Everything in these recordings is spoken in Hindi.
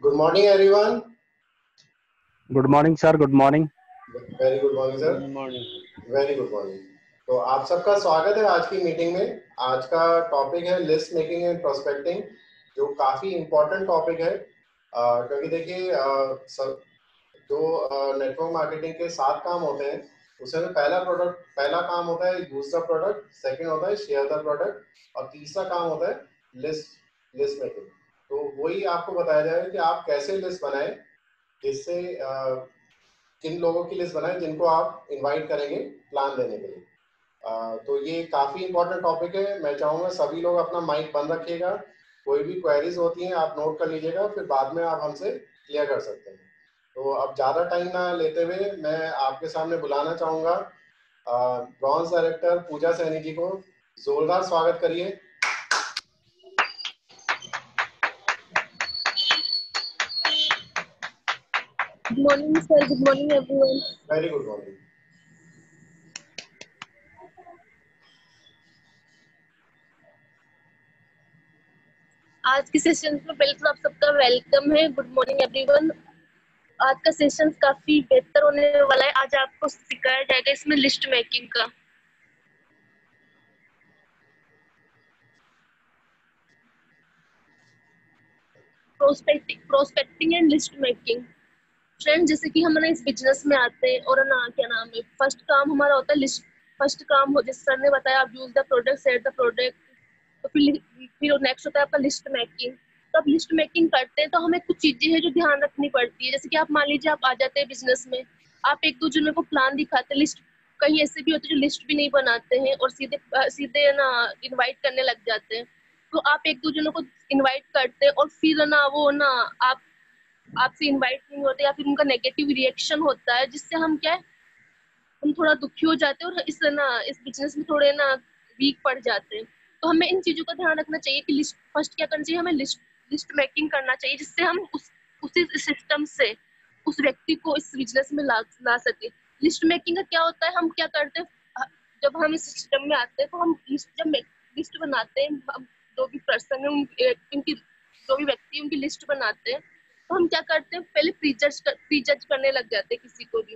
Good morning, everyone. Good morning sir, good morning. Very good morning sir. Good morning. Very good morning. तो आप सबका स्वागत है आज की मीटिंग में। आज का टॉपिक है लिस्ट मेकिंग एंड प्रोस्पेक्टिंग, जो काफ़ी इम्पोर्टेंट टॉपिक है क्योंकि देखिए जो नेटवर्क मार्केटिंग के 7 काम होते हैं उसमें पहला काम होता है यूज द प्रोडक्ट, सेकंड होता है शेयर द प्रोडक्ट और तीसरा काम होता है लिस्ट मेकिंग। तो वही आपको बताया जाएगा कि आप कैसे लिस्ट बनाएं, जिससे किन लोगों की लिस्ट बनाएं जिनको आप इनवाइट करेंगे प्लान देने के लिए। तो ये काफ़ी इंपॉर्टेंट टॉपिक है। मैं चाहूँगा सभी लोग अपना माइक बंद रखिएगा। कोई भी क्वेरीज होती हैं आप नोट कर लीजिएगा, फिर बाद में आप हमसे क्लियर कर सकते हैं। तो अब ज़्यादा टाइम ना लेते हुए मैं आपके सामने बुलाना चाहूँगा ब्रॉन्ज डायरेक्टर पूजा सैनी जी को। जोरदार स्वागत करिए। Good morning, sir. Good morning, everyone. Very good morning. आज के सेशन में बिल्कुल आप सबका वेलकम है। Good morning everyone. आज का सेशन काफी बेहतर होने वाला है। आज आपको सिखाया जाएगा इसमें लिस्ट मेकिंग का। Prospecting and list making. Friend, जैसे कि हम ना इस बिजनेस में आते हैं और ना क्या नाम है, फर्स्ट काम हमारा होता है लिस्ट। फर्स्ट काम हो, जैसे सर ने बताया, आप use the product, set the product. तो फिर नेक्स्ट होता है आपका लिस्ट मेकिंग। तो आप लिस्ट मेकिंग करते हैं तो हमें कुछ चीजें हैं जो ध्यान रखनी पड़ती है। जैसे कि आप मान लीजिए आप आ जाते हैं बिजनेस में, आप एक दो जनों को प्लान दिखाते हैं, लिस्ट। कहीं ऐसे भी होते हैं जो लिस्ट भी नहीं बनाते हैं और सीधे ना इनवाइट करने लग जाते हैं। तो आप एक दो जनों को इनवाइट करते हैं और फिर ना वो ना आपसे इनवाइट नहीं होते या फिर उनका नेगेटिव रिएक्शन होता है, जिससे हम क्या है, हम थोड़ा दुखी हो जाते हैं और इस बिजनेस में थोड़े ना वीक पड़ जाते हैं। तो हमें इन चीजों का ध्यान रखना चाहिए कि लिस्ट फर्स्ट क्या करना चाहिए, हमें लिस्ट मेकिंग करना चाहिए, जिससे हम उसी सिस्टम से उस व्यक्ति को इस बिजनेस में ला सके। लिस्ट मेकिंग का क्या होता है, हम क्या करते हैं, जब हम इस सिस्टम में आते हैं तो हम जब लिस्ट बनाते हैं, हम जो भी पर्सन है उनकी जो भी व्यक्ति उनकी लिस्ट बनाते हैं, तो हम क्या करते हैं, पहले प्रीजज करने लग जाते हैं किसी को भी।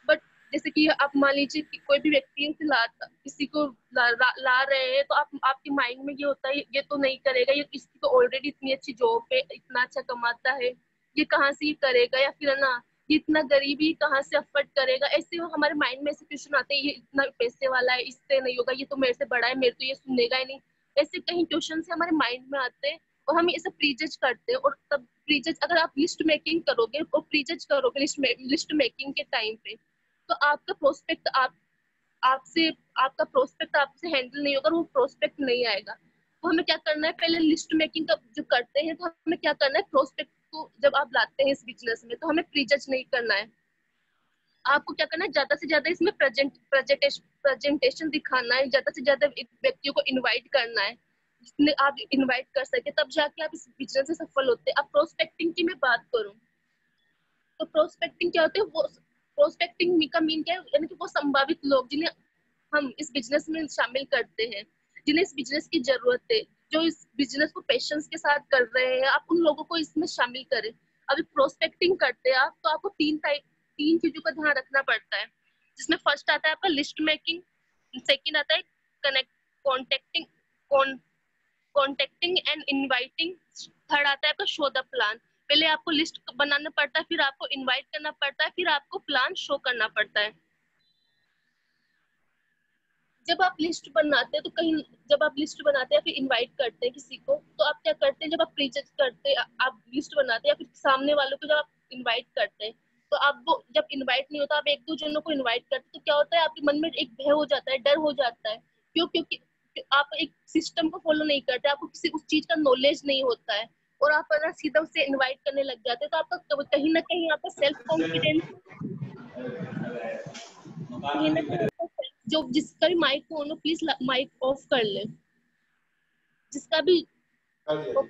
बट जैसे कि आप मान लीजिए कि कोई भी व्यक्ति किसी को ला रहे हैं, तो आपके माइंड में ये होता है, ये तो नहीं करेगा, ये किसी को ऑलरेडी इतनी अच्छी जॉब पे इतना अच्छा कमाता है, ये कहाँ से ये करेगा, या फिर ना ये इतना गरीबी कहाँ से अफोर्ड करेगा। ऐसे हमारे माइंड में ऐसे क्वेश्चन आते हैं, ये इतना पैसे वाला है, इससे नहीं होगा, ये तो मेरे से बड़ा है, मेरे तो ये सुनेगा ही नहीं। ऐसे कई क्वेश्चन से हमारे माइंड में आते हैं और हम ऐसे प्रीजज करते हैं। और तब प्रीजज, अगर आप लिस्ट मेकिंग करोगे और प्रीजज करोगे लिस्ट मेकिंग के टाइम पे, तो आपका प्रोस्पेक्ट आपका प्रोस्पेक्ट आपसे हैंडल नहीं होगा, वो प्रोस्पेक्ट नहीं आएगा। तो हमें क्या करना है, पहले लिस्ट मेकिंग का जो करते हैं तो हमें क्या करना है, प्रोस्पेक्ट को जब आप लाते हैं इस बिजनेस में तो हमें प्रीजज नहीं करना है। आपको क्या करना है, ज्यादा से ज्यादा इसमें प्रेजेंटेशन दिखाना है, ज्यादा से ज्यादा व्यक्तियों को इन्वाइट करना है, जितने आप इन्वाइट कर सके, तब जाके आप इस बिजनेस में सफल होते हैं। अब प्रोस्पेक्टिंग की मैं बात करूं तो प्रोस्पेक्टिंग क्या होते है, वो प्रोस्पेक्टिंग का मीन क्या है, यानी कि वो संभावित लोग जिन्हें हम इस बिजनेस में शामिल करते हैं, जिन्हें इस बिजनेस की जरूरत है, जो इस बिजनेस को पेशेंस के साथ कर रहे हैं, आप उन लोगों को इसमें शामिल करें। अभी प्रोस्पेक्टिंग करते हैं आप, तो आपको तीन चीजों का ध्यान रखना पड़ता है, जिसमें फर्स्ट आता है आपका लिस्ट मेकिंग, सेकंड आता है contacting contacting and inviting, third आता है आपका शो द प्लान। पहले आपको लिस्ट बनाना पड़ता है, फिर आपको इनवाइट करना पड़ता है, फिर आपको प्लान शो करना पड़ता है। जब आप लिस्ट बनाते हैं तो जब आप लिस्ट बनाते हैं या फिर इनवाइट करते हैं किसी को, तो आप क्या करते हैं, जब आप प्रीजज करते हैं, आप लिस्ट बनाते हैं या फिर सामने वालों को जब आप इनवाइट करते हैं, तो आप वो जब इनवाइट नहीं होता, आप एक दो जनों को इनवाइट करते हैं, तो क्या होता है, आपके मन में एक भय हो जाता है, डर हो जाता है। क्योंकि आप एक सिस्टम को फॉलो नहीं करते, आपको किसी उस चीज का नॉलेज नहीं होता है, और आप अगर सीधा उससे इनवाइट करने लग जाते हैं, तो आपका कहीं ना कहीं आपका सेल्फ कॉन्फिडेंस, कहीं ना कहीं जो जिसका भी माइक हो ना, प्लीज माइक ऑफ कर ले, जिसका भी तो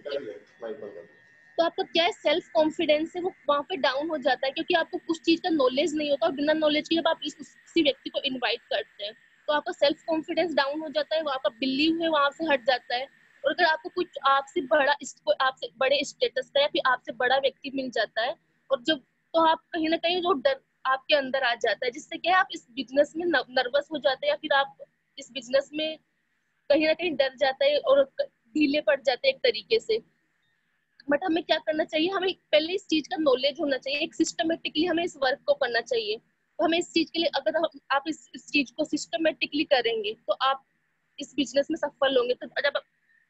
आपका क्या है, सेल्फ कॉन्फिडेंस है वो वहाँ पे डाउन हो जाता है, क्योंकि आपको कुछ चीज का नॉलेज नहीं होता, और बिना नॉलेज के जब आप किसी व्यक्ति को इनवाइट करते हैं तो आपका सेल्फ कॉन्फिडेंस डाउन हो जाता है, वो आपका बिलीव है वहां से हट जाता है, और अगर आपको कुछ आपसे बड़े स्टेटस का या फिर आपसे बड़ा व्यक्ति मिल जाता है, और जब तो आप कहीं ना कहीं जो डर आपके अंदर आ जाता है, जिससे क्या है आप इस बिजनेस में नर्वस हो जाते हैं, या फिर आप इस बिजनेस में कहीं ना कहीं डर जाता है और ढीले पड़ जाते हैं एक तरीके से। बट हमें क्या करना चाहिए, हमें पहले इस चीज का नॉलेज होना चाहिए, एक सिस्टमेटिकली हमें इस वर्क को करना चाहिए। तो हमें इस चीज के लिए अगर आप इस चीज को सिस्टमेटिकली करेंगे तो आप इस बिजनेस में सफल होंगे। तो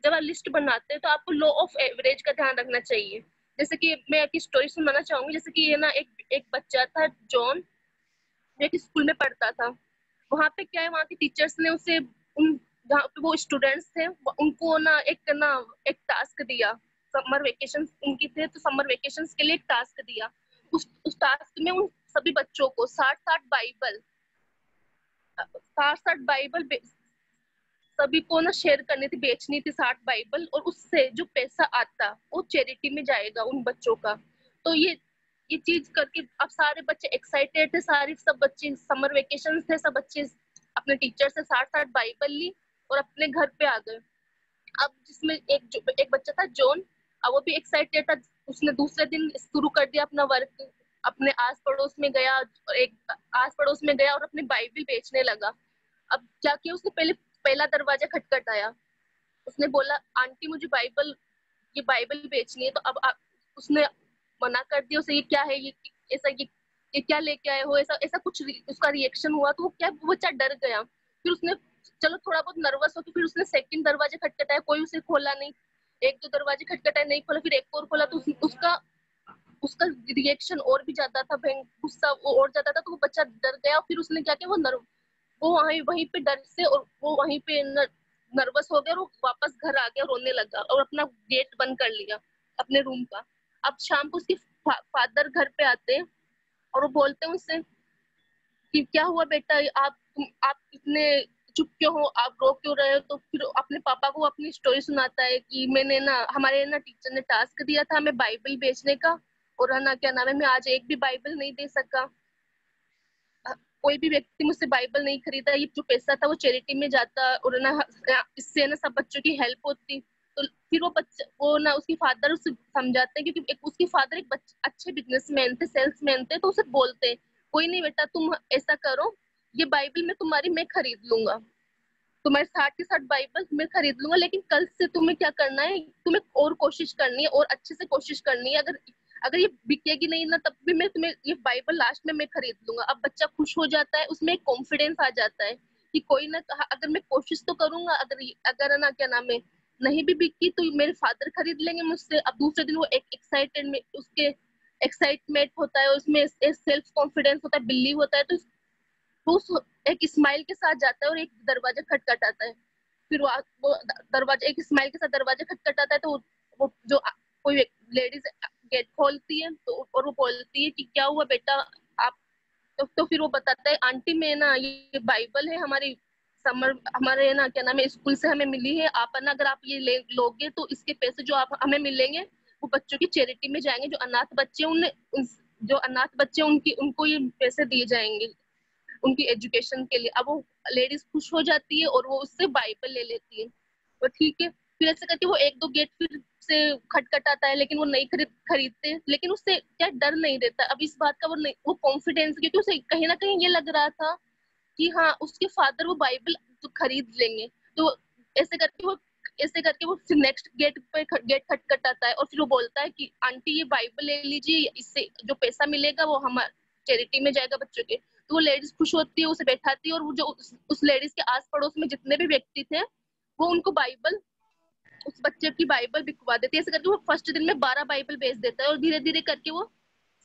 जब आप लिस्ट बनाते हैं तो आपको लॉ ऑफ एवरेज का ध्यान रखना चाहिए। जैसे कि मैं एक स्टोरी सुनाना चाहूंगी। जैसे कि ये ना एक बच्चा था जॉन, जो एक स्कूल में पढ़ता था। वहाँ पे क्या है, वहाँ के टीचर्स ने उसे उन जहाँ पे वो स्टूडेंट्स थे उनको एक टास्क दिया। समर वेकेशन उनकी थे, तो समर वेकेशन के लिए एक टास्क दिया। उस टास्क में उन सभी बच्चों को 60 बाइबल सभी को ना शेयर करनी थी, बेचनी थी 60 बाइबल, और उससे जो पैसा आता वो चैरिटी में जाएगा उन बच्चों का। तो ये चीज करके अब सारे बच्चे एक्साइटेड थे, सब बच्चे समर वेकेशन थे, सब बच्चे अपने टीचर से 60 बाइबल ली और अपने घर पे आ गए। अब जिसमें एक बच्चा था जॉन, अब वो भी एक्साइटेड था। उसने दूसरे दिन शुरू कर दिया अपना वर्क, अपने आस पड़ोस में गया, और अपनी बाइबल बेचने लगा। अब क्या किया उसने, पहला दरवाजा खटखटाया। उसने बोला, आंटी मुझे ये बाइबल बेचनी है। तो अब उसने मना कर दिया उसे, ये क्या है, ये क्या लेके आए हो, ऐसा ऐसा कुछ उसका रिएक्शन हुआ। तो वो बच्चा डर गया। फिर उसने चलो थोड़ा बहुत नर्वस हो, तो फिर उसने सेकंड दरवाजा खटखटाया, कोई उसे खोला नहीं। एक दो दरवाजे खटखटाए, नहीं खोला, फिर एक और खोला, तो उसका उसका रिएक्शन और भी ज्यादा था, गुस्सा और ज्यादा था। तो वो बच्चा डर गया, फिर उसने क्या किया, वो वहीं पे डर से, और वो वहीं पे नर्वस हो गया, और वो वापस घर आ गया, रोने लगा और अपना गेट बंद कर लिया अपने रूम का। अब शाम को उसके फादर घर पे आते हैं और वो बोलते हैं उससे कि क्या हुआ बेटा, आप इतने चुप क्यों हो, आप रो क्यों रहे हो। तो फिर अपने पापा को अपनी स्टोरी सुनाता है कि हमारे टीचर ने टास्क दिया था हमें बाइबल बेचने का, और है ना क्या नाम है, मैं आज एक भी बाइबल नहीं दे सका। कोई भी व्यक्ति मुझसे बाइबल नहीं खरीदा, ये जो पैसा था वो चैरिटी में जाता, और इससे सब बच्चों की हेल्प होती। तो फिर उसकी फादर उसे समझाते हैं, क्योंकि उसकी फादर एक अच्छे बिजनेसमैन थे, सेल्समैन थे। तो उसे बोलते हैं, कोई नहीं बेटा, तुम ऐसा करो, ये बाइबल मैं खरीद लूंगा, तुम्हारे 60 बाइबल मैं खरीद लूंगा, लेकिन कल से तुम्हें क्या करना है, तुम्हें और कोशिश करनी है, और अच्छे से कोशिश करनी है। अगर अगर ये बिकेगी नहीं ना, तब भी मैं तुम्हें ये बाइबल लास्ट में मैं खरीद लूंगा। अब बच्चा खुश हो जाता है, उसमें एक कॉन्फिडेंस आ जाता है कि कोई ना, अगर मैं कोशिश तो करूंगा, अगर ना क्या नाम है, नहीं भी बिकी तो मेरे फादर खरीद लेंगे मुझसे। अब दूसरे दिन वो एक एक्साइटेड में उसके एक्साइटमेंट होता है, उसमें सेल्फ कॉन्फिडेंस होता है, बिलीव होता है। तो उस एक स्माइल के साथ जाता है और एक दरवाजा खटखटाता है। फिर वो दरवाजा एक स्माइल के साथ दरवाजा खटखटाता है, तो वो जो कोई लेडीज गेट खोलती है, तो और वो बोलती है कि क्या हुआ बेटा आप। तो फिर वो बताता है, आंटी मैं ना ये बाइबल है हमारे ना क्या नाम है स्कूल से हमें मिली है। आप ना अगर आप ये लोगे तो इसके पैसे जो आप हमें मिलेंगे वो बच्चों की चैरिटी में जाएंगे। जो अनाथ बच्चे उनको ये पैसे दिए जाएंगे उनकी एजुकेशन के लिए। अब वो लेडीज खुश हो जाती है और वो उससे बाइबल ले लेती है। तो ठीक है, फिर ऐसे करके वो एक दो गेट फिर से खटखटाता है, लेकिन वो नहीं खरीदते। लेकिन उससे क्या डर नहीं रहता अब इस बात का, वो कॉन्फिडेंस, क्योंकि उसे कहीं ना कहीं ये लग रहा था कि हाँ उसके फादर वो बाइबल तो खरीद लेंगे। तो ऐसे करके वो नेक्स्ट गेट खटखटाता है, और फिर वो बोलता है कि आंटी ये बाइबल ले लीजिए, इससे जो पैसा मिलेगा वो हमारे चैरिटी में जाएगा बच्चों के। तो वो लेडीज खुश होती है, उसे बैठाती है, और वो जो उस लेडीज के आस पड़ोस में जितने भी व्यक्ति थे वो उनको उस बच्चे की बाइबल बिकवा देती है। ऐसे करके वो फर्स्ट दिन में 12 बाइबल बेच देता है, और धीरे धीरे करके वो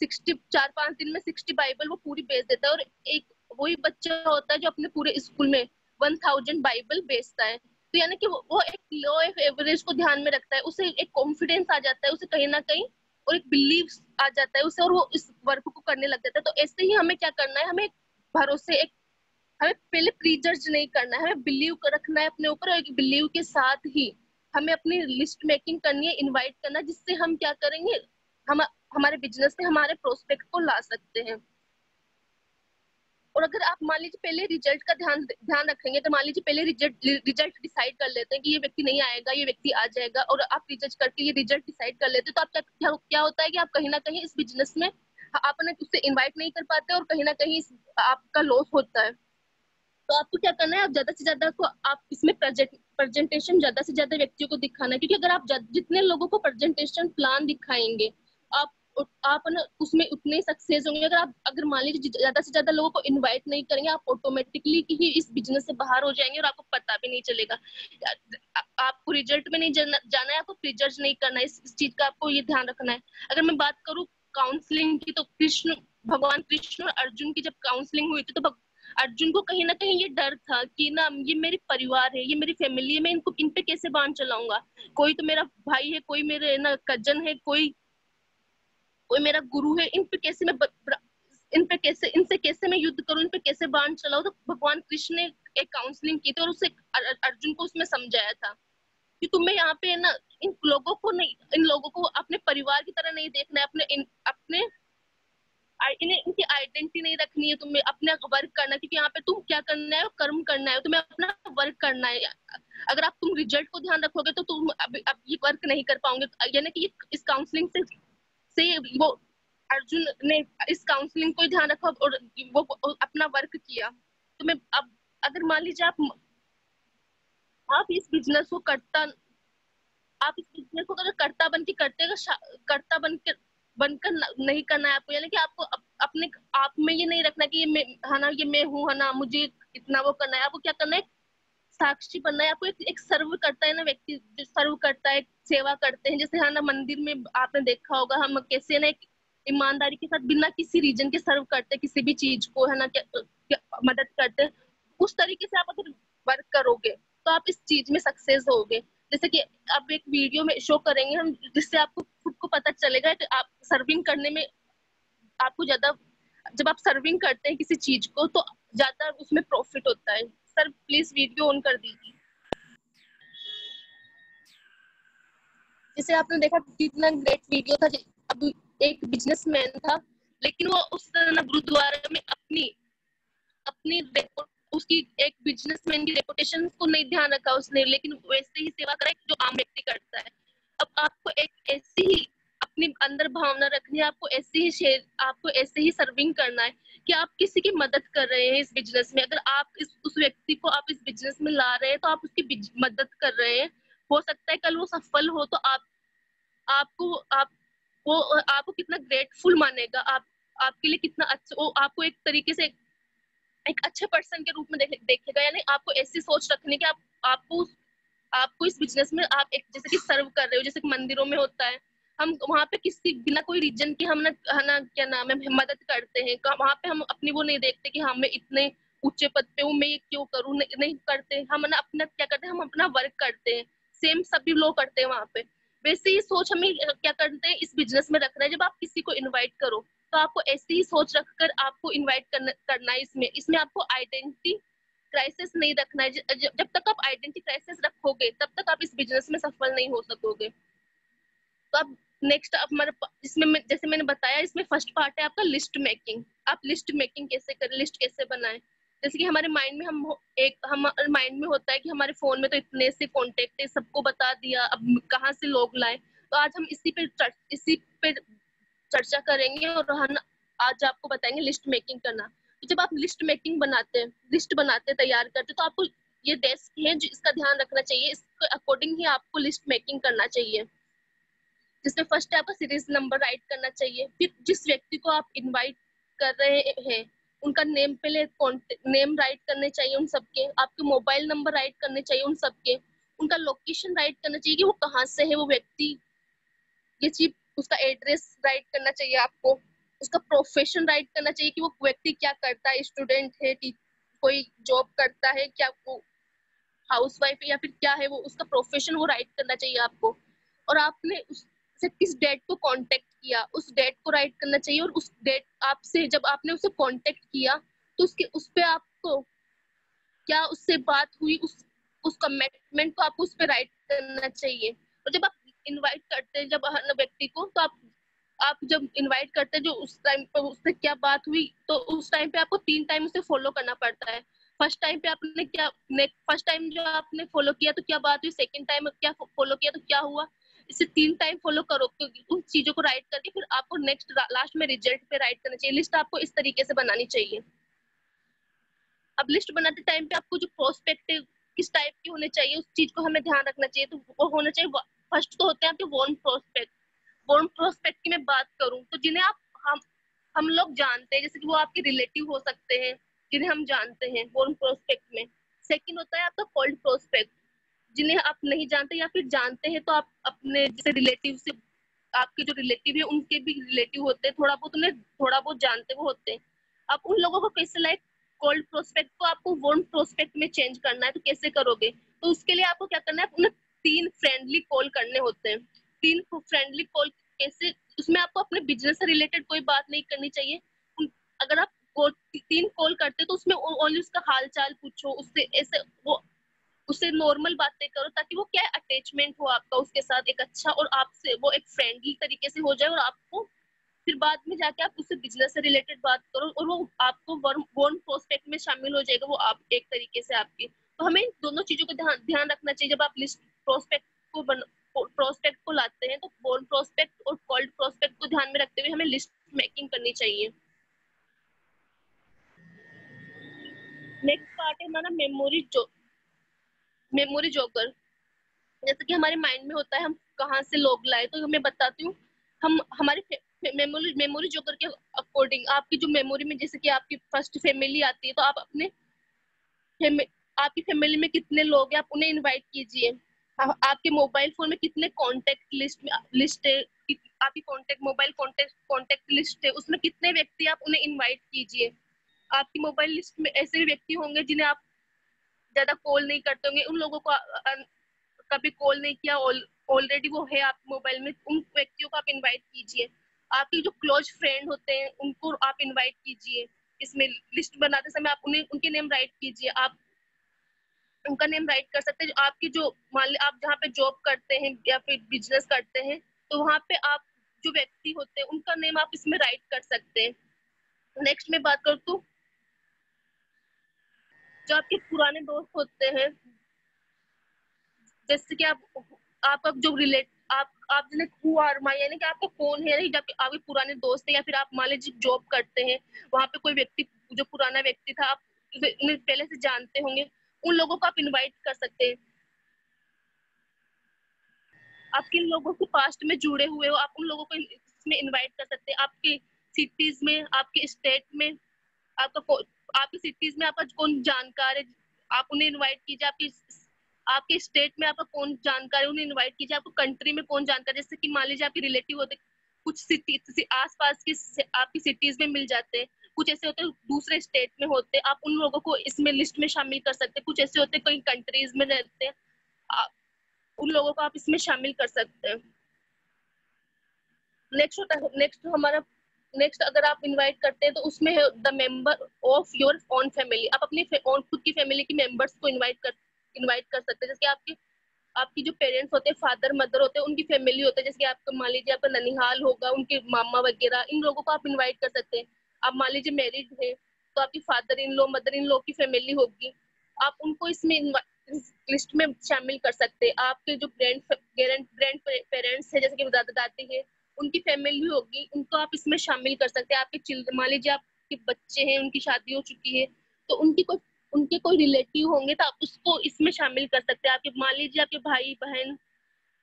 4-5 दिन में 60 बाइबल वो पूरी बेच देता है। और एक वही बच्चा होता है जो अपने पूरे स्कूल में 1000 बाइबल बेचता है। तो यानी कि वो एक लॉ ऑफ एवरेज को ध्यान में रखता है, उसे एक कॉन्फिडेंस आ जाता है, उसे कहीं ना कहीं और एक बिलीव आ जाता है उसे, और वो इस वर्क को करने लग जाता है। तो ऐसे ही हमें क्या करना है, हमें पहले प्रीजर्ज नहीं करना है, हमें बिलीव रखना है अपने ऊपर, और एक बिलीव के साथ ही हमें अपनी लिस्ट मेकिंग करनी है, इनवाइट करना है, जिससे हम क्या करेंगे, हम हमारे बिजनेस में हमारे प्रोस्पेक्ट को ला सकते हैं। और अगर आप मान लीजिए पहले रिजल्ट का ध्यान रखेंगे, तो मान लीजिए पहले रिजल्ट डिसाइड कर लेते हैं कि ये व्यक्ति नहीं आएगा, ये व्यक्ति आ जाएगा, और आप रिजल्ट करके ये रिजल्ट डिसाइड कर लेते हैं, तो आप क्या होता है कि आप कहीं ना कहीं इस बिजनेस में आपने उससे इन्वाइट नहीं कर पाते और कहीं ना कहीं आपका लॉस होता है। तो आपको क्या करना है, आप ज्यादा से ज्यादा को आप इसमें प्रेजेंटेशन ज्यादा से ज्यादा व्यक्तियों को दिखाना है, क्योंकि अगर आप जितने लोगों को प्रेजेंटेशन प्लान दिखाएंगे, आप आप ना उसमें उतने सक्सेस होंगे। अगर मान लीजिए ज्यादा से ज्यादा लोगों को इनवाइट नहीं करेंगे, आप ऑटोमेटिकली ही इस बिजनेस से बाहर हो जाएंगे और आपको पता भी नहीं चलेगा। आपको रिजल्ट में नहीं जाना है, आपको प्रीजर्ज नहीं करना है, इस चीज का आपको ये ध्यान रखना है। अगर मैं बात करूँ काउंसलिंग की, तो भगवान कृष्ण और अर्जुन की जब काउंसलिंग हुई थी, तो अर्जुन को कहीं ना कहीं ये डर था कि ना ये मेरे परिवार है, ये मेरी फैमिली है, मैं इन पे कैसे बांध चलाऊंगा। कोई तो मेरा भाई है, कोई मेरे ना कजन है, कोई मेरा गुरु है, इनसे कैसे मैं युद्ध करूं, इन पे कैसे बांध चलाऊं। तो भगवान कृष्ण ने एक काउंसलिंग की थी और उसे अर्जुन को उसमें समझाया था कि तुम्हें यहाँ पे ना इन लोगों को अपने परिवार की तरह नहीं देखना है, अपने इनकी आइडेंटिटी नहीं रखनी है, तुम्हें अपना वर्क करना है, क्योंकि यहाँ पे तुम क्या करना है, कर्म करना है, तुम्हें अपना वर्क करना है। अगर आप तुम रिजल्ट को ध्यान रखोगे तो तुम अब ये वर्क नहीं कर पाओगे। यानी कि इस काउंसलिंग से वो अर्जुन ने इस काउंसलिंग को ध्यान रखा और वो अपना वर्क किया। तो मैं अब अगर मान लीजिए आप इस बिजनेस को अगर कर्ता बन के कर्ता बनकर नहीं करना है आपको, यानी कि आपको अपने आप में ये नहीं रखना कि ये मैं हूँ, है ना, मुझे इतना वो करना है। आपको क्या करना है, साक्षी बनना है। आपको एक सर्व करता है ना व्यक्ति, जो सर्व करता है, सेवा करते हैं, जैसे है ना मंदिर में आपने देखा होगा हम कैसे ना एक ईमानदारी के साथ बिना किसी रीजन के सर्व करते हैं, किसी भी चीज को, है ना, क्या मदद करते हैं। उस तरीके से आप अगर वर्क करोगे तो आप इस चीज में सक्सेस होगे। जैसे कि आप एक वीडियो में शो करेंगे हम, जिससे आपको खुद को पता चलेगा कि आप सर्विंग करने में आपको ज्यादा, जब आप सर्विंग करते हैं किसी चीज को तो ज्यादा उसमें प्रॉफिट होता है। सर प्लीज वीडियो ऑन कर दीजिए। जैसे आपने देखा कितना ग्रेट वीडियो था। अब एक बिजनेसमैन था, लेकिन वो उस तरह गुरुद्वारा में अपनी अपनी उसकी एक बिजनेसमैन की रेपुटेशन को नहीं ध्यान रखा उसने, लेकिन वैसे ही सेवा करा जो आम व्यक्ति करता है। अब आपको एक ऐसी ही अपने अंदर भावना रखनी है, आपको ऐसे ही सर्विंग करना है कि आप किसी की मदद कर रहे हैं इस बिजनेस में। अगर आप उस व्यक्ति को आप इस बिजनेस में ला रहे हैं तो आप उसकी मदद कर रहे हैं। हो सकता है कल वो सफल हो तो आपको आप वो आपको कितना ग्रेटफुल मानेगा, आपके लिए कितना अच्छा, वो आपको एक तरीके से एक अच्छे पर्सन के रूप में देखेगा। यानी आपको ऐसी सोच रखनी कि आपको इस बिजनेस में आप एक जैसे कि सर्व कर रहे हो, जैसे कि मंदिरों में होता है, हम वहाँ पे किसी बिना कोई रीजन की हम ना, है ना, क्या नाम है, मदद करते हैं। वहाँ पे हम अपनी वो नहीं देखते कि हाँ मैं इतने ऊंचे पद पे हूँ, मैं ये क्यों करूँ, नहीं करते हम ना। अपना क्या करते हैं, हम अपना वर्क करते हैं, सेम सभी लोग करते हैं वहाँ पे। वैसे ही सोच हमें क्या करते हैं इस बिजनेस में रखना है। जब आप किसी को इन्वाइट करो तो आपको ऐसी ही सोच रखकर आपको इनवाइट करना है। इसमें आपको आइडेंटिटी क्राइसिस नहीं रखना है। जब तक आप आइडेंटिटी क्राइसिस रखोगे तब तक आप इस बिजनेस में सफल नहीं हो सकोगे। तो अब नेक्स्ट हमारे इसमें जैसे मैंने बताया, इसमें फर्स्ट पार्ट है आपका लिस्ट मेकिंग। आप लिस्ट मेकिंग कैसे करें, लिस्ट कैसे बनाएं। जैसे कि हमारे माइंड में हमारे माइंड में होता है कि हमारे फोन में तो इतने से कॉन्टेक्ट है, सबको बता दिया, अब कहाँ से लोग लाए। तो आज हम इसी पे चर्चा करेंगे और हम आज आपको बताएंगे लिस्ट मेकिंग करना। तो जब आप लिस्ट बनाते तैयार करते, तो आपको ये डेस्क है जो इसका ध्यान रखना चाहिए, इसके अकॉर्डिंग ही आपको लिस्ट मेकिंग करना चाहिए। जिसमें फर्स्ट है आपका सीरीज नंबर राइट करना चाहिए। फिर जिस व्यक्ति को आप इनवाइट कर रहे हैं उनका नेम, पहले नेम राइट करने चाहिए उन सबके, आपके मोबाइल नंबर राइट करने चाहिए उन सबके, उनका लोकेशन राइट करना चाहिए कि वो कहाँ से है वो व्यक्ति, ये चीज, उसका एड्रेस राइट करना चाहिए आपको, उसका प्रोफेशन राइट करना चाहिए कि वो व्यक्ति क्या करता है, स्टूडेंट है, कोई जॉब करता है, क्या वो हाउसवाइफ है या फिर क्या है वो, उसका प्रोफेशन वो राइट करना चाहिए आपको। और आपने उससे किस डेट को कांटेक्ट किया उस डेट को राइट करना चाहिए। और उस डेट आपसे जब आपने उसे कांटेक्ट किया तो उस पे आपको क्या उससे बात हुई, उस कमिटमेंट को आपको उस पे राइट करना चाहिए। और जब आप इनवाइट करते हैं जब हर व्यक्ति को, तो आप जब इनवाइट करते हैं, जो उस टाइम पर उससे क्या बात हुई, तो उस टाइम पे आपको 3 टाइम उसे फॉलो करना पड़ता है। फर्स्ट टाइम पे आपने क्या, फर्स्ट टाइम जो आपने फॉलो किया तो क्या बात हुई, सेकंड टाइम क्या फॉलो किया तो क्या हुआ, इसे 3 टाइम फॉलो करो, क्योंकि उन चीजों को राइट करके फिर आपको नेक्स्ट लास्ट में रिजल्ट पे राइट करना चाहिए। लिस्ट आपको इस तरीके से बनानी चाहिए। अब लिस्ट बनाते टाइम पे आपको जो प्रोस्पेक्टिव किस टाइप के होने चाहिए, उस चीज को हमें ध्यान रखना चाहिए। तो वो होना चाहिए, फर्स्ट तो होते हैं आपके वार्म प्रोस्पेक्ट। वार्म प्रोस्पेक्ट की मैं बात करूं तो जिन्हें हम लोग जानते हैं, जैसे कि वो आपके रिलेटिव हो सकते हैं जिन्हें हम जानते हैं वार्म प्रोस्पेक्ट में। सेकंड होता है आपका कोल्ड प्रोस्पेक्ट, जिन्हें आप नहीं जानते या फिर जानते हैं तो आप अपने जैसे रिलेटिव से, आपके जो रिलेटिव है उनके भी रिलेटिव होते हैं, थोड़ा बहुत उन्हें थोड़ा बहुत जानते वो होते हैं। आप उन लोगों को कैसे, लाइक कोल्ड प्रोस्पेक्ट को आपको वार्म प्रोस्पेक्ट में चेंज करना है, तो कैसे करोगे? तो उसके लिए आपको क्या करना है, उन्हें 3 फ्रेंडली कॉल करने होते हैं। 3 फ्रेंडली कॉल कैसे, उसमें आपको अपने बिजनेस से रिलेटेड कोई बात नहीं करनी चाहिए। अगर आप 3 कॉल करते तो उसमें ओनली उसका हाल चाल पूछो, उससे ऐसे वो उससे नॉर्मल बातें करो, ताकि वो क्या अटैचमेंट हो आपका उसके साथ एक अच्छा, और आपसे वो एक फ्रेंडली तरीके से हो जाए, और आपको फिर बाद में जाके आप उससे बिजनेस से रिलेटेड बात करो, और वो आपको वार्म प्रोस्पेक्ट में शामिल हो जाएगा, वो आप एक तरीके से आपकी। तो हमें दोनों चीजों को ध्यान रखना चाहिए जब आप लिस्ट प्रोस्पेक्ट को लाते हैं। तो वार्म प्रोस्पेक्ट और कोल्ड प्रोस्पेक्ट को ध्यान में रखते हुए हमें लिस्ट मेकिंग करनी चाहिए। नेक्स्ट पार्ट है हमारा मेमोरी जोकर। जैसे कि हमारे माइंड में होता है हम कहाँ से लोग लाए, तो मैं बताती हूँ। हम हमारे मेमोरी जोकर के अकॉर्डिंग, आपकी जो मेमोरी में, जैसे कि आपकी फर्स्ट फैमिली आती है, तो आप अपने आपकी फैमिली में कितने लोग हैं आप उन्हें इनवाइट कीजिए। आपके मोबाइल फोन में कितने कॉन्टेक्ट लिस्ट है, आपकी मोबाइल कॉन्टेक्ट लिस्ट है, उसमें कितने व्यक्ति आप उन्हें इनवाइट कीजिए। आपकी मोबाइल लिस्ट में ऐसे भी व्यक्ति होंगे जिन्हें आप ज्यादा कॉल नहीं करते होंगे, उन लोगों को कभी कॉल नहीं किया, ऑलरेडी वो है आप मोबाइल में, उन व्यक्तियों को आप इनवाइट कीजिए। आपके जो क्लोज फ्रेंड होते हैं उनको आप इनवाइट कीजिए। इसमें लिस्ट बनाते समय आप उन्हें उनके नेम राइट कीजिए। आप उनका नेम राइट कर सकते हैं। आपकी जो मान ली आप जहाँ पे जॉब करते हैं या फिर बिजनेस करते हैं, तो वहाँ पे आप जो व्यक्ति होते हैं उनका नेम आप इसमें राइट कर सकते हैं। नेक्स्ट में बात करूँ तो जो आपके पुराने दोस्त होते हैं, जैसे कि आपका जो आप जिन्हें हु आर माई, यानी कि आपका कौन है, जब आपके पुराने दोस्त है, या फिर आप मान लीजिए जॉब करते हैं, वहां पे कोई व्यक्ति जो पुराना व्यक्ति था, आप उन्हें पहले से जानते होंगे, उन लोगों को आप इनवाइट कर सकते हैं। आप किन लोगों से पास्ट में जुड़े हुए हो, आप उन लोगों को इसमें इनवाइट कर सकते हैं। आपके सिटीज में, आपके स्टेट में, आपकी सिटीज में आपका कौन जानकार है, आप उन्हें इनवाइट कीजिए। आपके स्टेट में आपका कौन जानकार है, उन्हें इनवाइट कीजिए। आपको कंट्री में कौन जानकार है, जैसे कि मान लीजिए आपके रिलेटिव होते, कुछ सिटी आसपास की आपकी सिटीज में मिल जाते हैं, कुछ ऐसे होते हैं दूसरे स्टेट में होते हैं, आप उन लोगों को इसमें लिस्ट में शामिल कर सकते हैं। कुछ ऐसे होते हैं कई कंट्रीज में रहते हैं, उन लोगों को आप इसमें शामिल कर सकते हैं। नेक्स्ट अगर आप इनवाइट करते हैं तो उसमें है the member of your own family. आप अपनी खुद की फैमिली के मेंबर्स को इनवाइट कर सकते हैं। जैसे आपकी जो पेरेंट्स होते हैं, फादर मदर होते हैं, उनकी फैमिली होते हैं, जैसे कि आपका मान लीजिए आपका ननिहाल होगा, उनके मामा वगैरह, इन लोगों को आप इनवाइट कर सकते हैं। आप मान लीजिए मैरिड है तो आपकी father in law mother in law की फैमिली होगी, आप उनको इसमें लिस्ट में शामिल कर सकते हैं। आपके जो ग्रैंड पेरेंट्स है, जैसे कि दादा दादी है, उनकी फैमिली होगी, उनको आप इसमें शामिल कर सकते हैं। आपके चिल्ड्रन, मान लीजिए आपके बच्चे हैं, उनकी शादी हो चुकी है, तो उनके कोई रिलेटिव होंगे तो आप उसको इसमें शामिल कर सकते हैं। आपके मान लीजिए आपके भाई बहन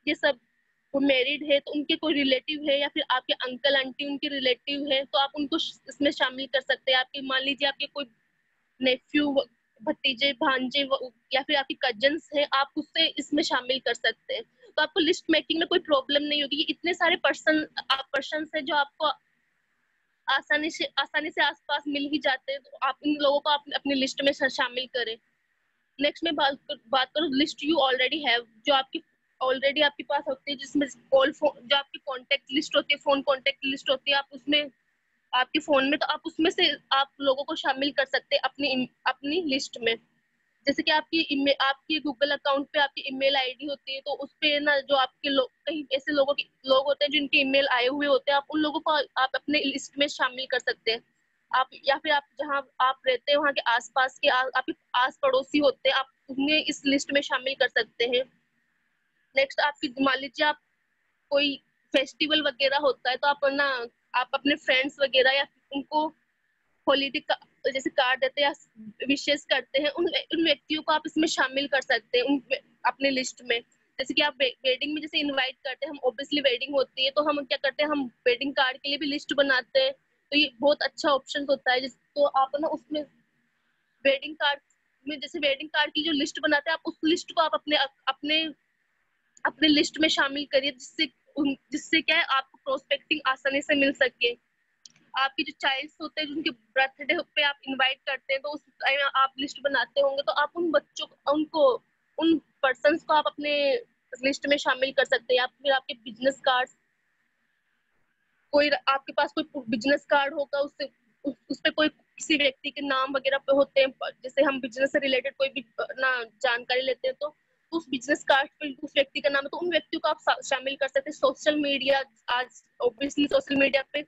ये सब वो मैरिड है, तो उनके कोई रिलेटिव है, या फिर आपके अंकल आंटी उनके रिलेटिव है, तो आप उनको इसमें शामिल कर सकते हैं। आपके मान लीजिए आपके कोई नेफ्यू, भतीजे, भांजे या फिर आपकी कजन्स है, आप उससे इसमें शामिल कर सकते हैं। तो आपको लिस्ट मेकिंग में कोई प्रॉब्लम नहीं होगी। इतने सारे पर्सन है जो आपको आसानी से आसपास मिल ही जाते हैं, तो आप इन लोगों को अपनी लिस्ट में शामिल करें। नेक्स्ट में बात करूँ लिस्ट यू ऑलरेडी हैव, जो आपकी ऑलरेडी आपके पास होती है, जिसमें जो आपकी कॉन्टेक्ट लिस्ट होती है, फोन कॉन्टेक्ट लिस्ट होती है, आप उसमें आपके फोन में, तो आप उसमें से आप लोगों को शामिल कर सकते हैं अपनी लिस्ट में। जैसे कि आपकी गूगल अकाउंट पे आपकी ईमेल आईडी होती है, तो उस पे ना जो आपके लोग, कहीं ऐसे लोग होते हैं जिनके ईमेल आए हुए होते हैं, आप उन लोगों को आप अपने लिस्ट में शामिल कर सकते हैं। आप या फिर आप जहाँ आप रहते हैं वहाँ के आसपास के आपके आस पड़ोसी होते हैं, आप उन्हें इस लिस्ट में शामिल कर सकते हैं। नेक्स्ट, आपकी मान लीजिए आप कोई फेस्टिवल वगैरह होता है, तो आप अपने फ्रेंड्स वगैरह या उनको हॉलीडे का जैसे कार्ड देते हैं या विशेष करते हैं, उन व्यक्तियों को आप इसमें शामिल कर सकते हैं अपने लिस्ट में। जैसे कि आप वेडिंग में जैसे इनवाइट करते हैं, हम ऑब्वियसली वेडिंग होती है तो हम क्या करते हैं, हम वेडिंग कार्ड के लिए भी लिस्ट बनाते हैं। तो ये बहुत अच्छा ऑप्शन होता है, तो आप ना उसमें वेडिंग कार्ड में जैसे वेडिंग कार्ड की जो लिस्ट बनाते हैं, आप उस लिस्ट को आप अपने अपने अपने लिस्ट में शामिल करिए, जिससे क्या है, आपको प्रोस्पेक्टिंग आसानी से मिल सके। आपके जो चाइल्ड्स होते हैं जिनके बर्थडे पे आप इनवाइट करते हैं, तो उस टाइम आप लिस्ट बनाते होंगे, तो आप उन पर्सन्स को आप अपने लिस्ट में शामिल कर सकते हैं। या फिर आपके बिजनेस कार्ड, आपके पास कोई बिजनेस कार्ड होगा, उस पे कोई किसी व्यक्ति के नाम वगैरह पे होते हैं, जैसे हम बिजनेस से रिलेटेड कोई भी ना जानकारी लेते हैं, तो उस बिजनेस कार्ड पे उस व्यक्ति का नाम है, तो उन व्यक्तियों को आप शामिल कर सकते हैं। सोशल मीडिया, आज ऑब्वियसली सोशल मीडिया पे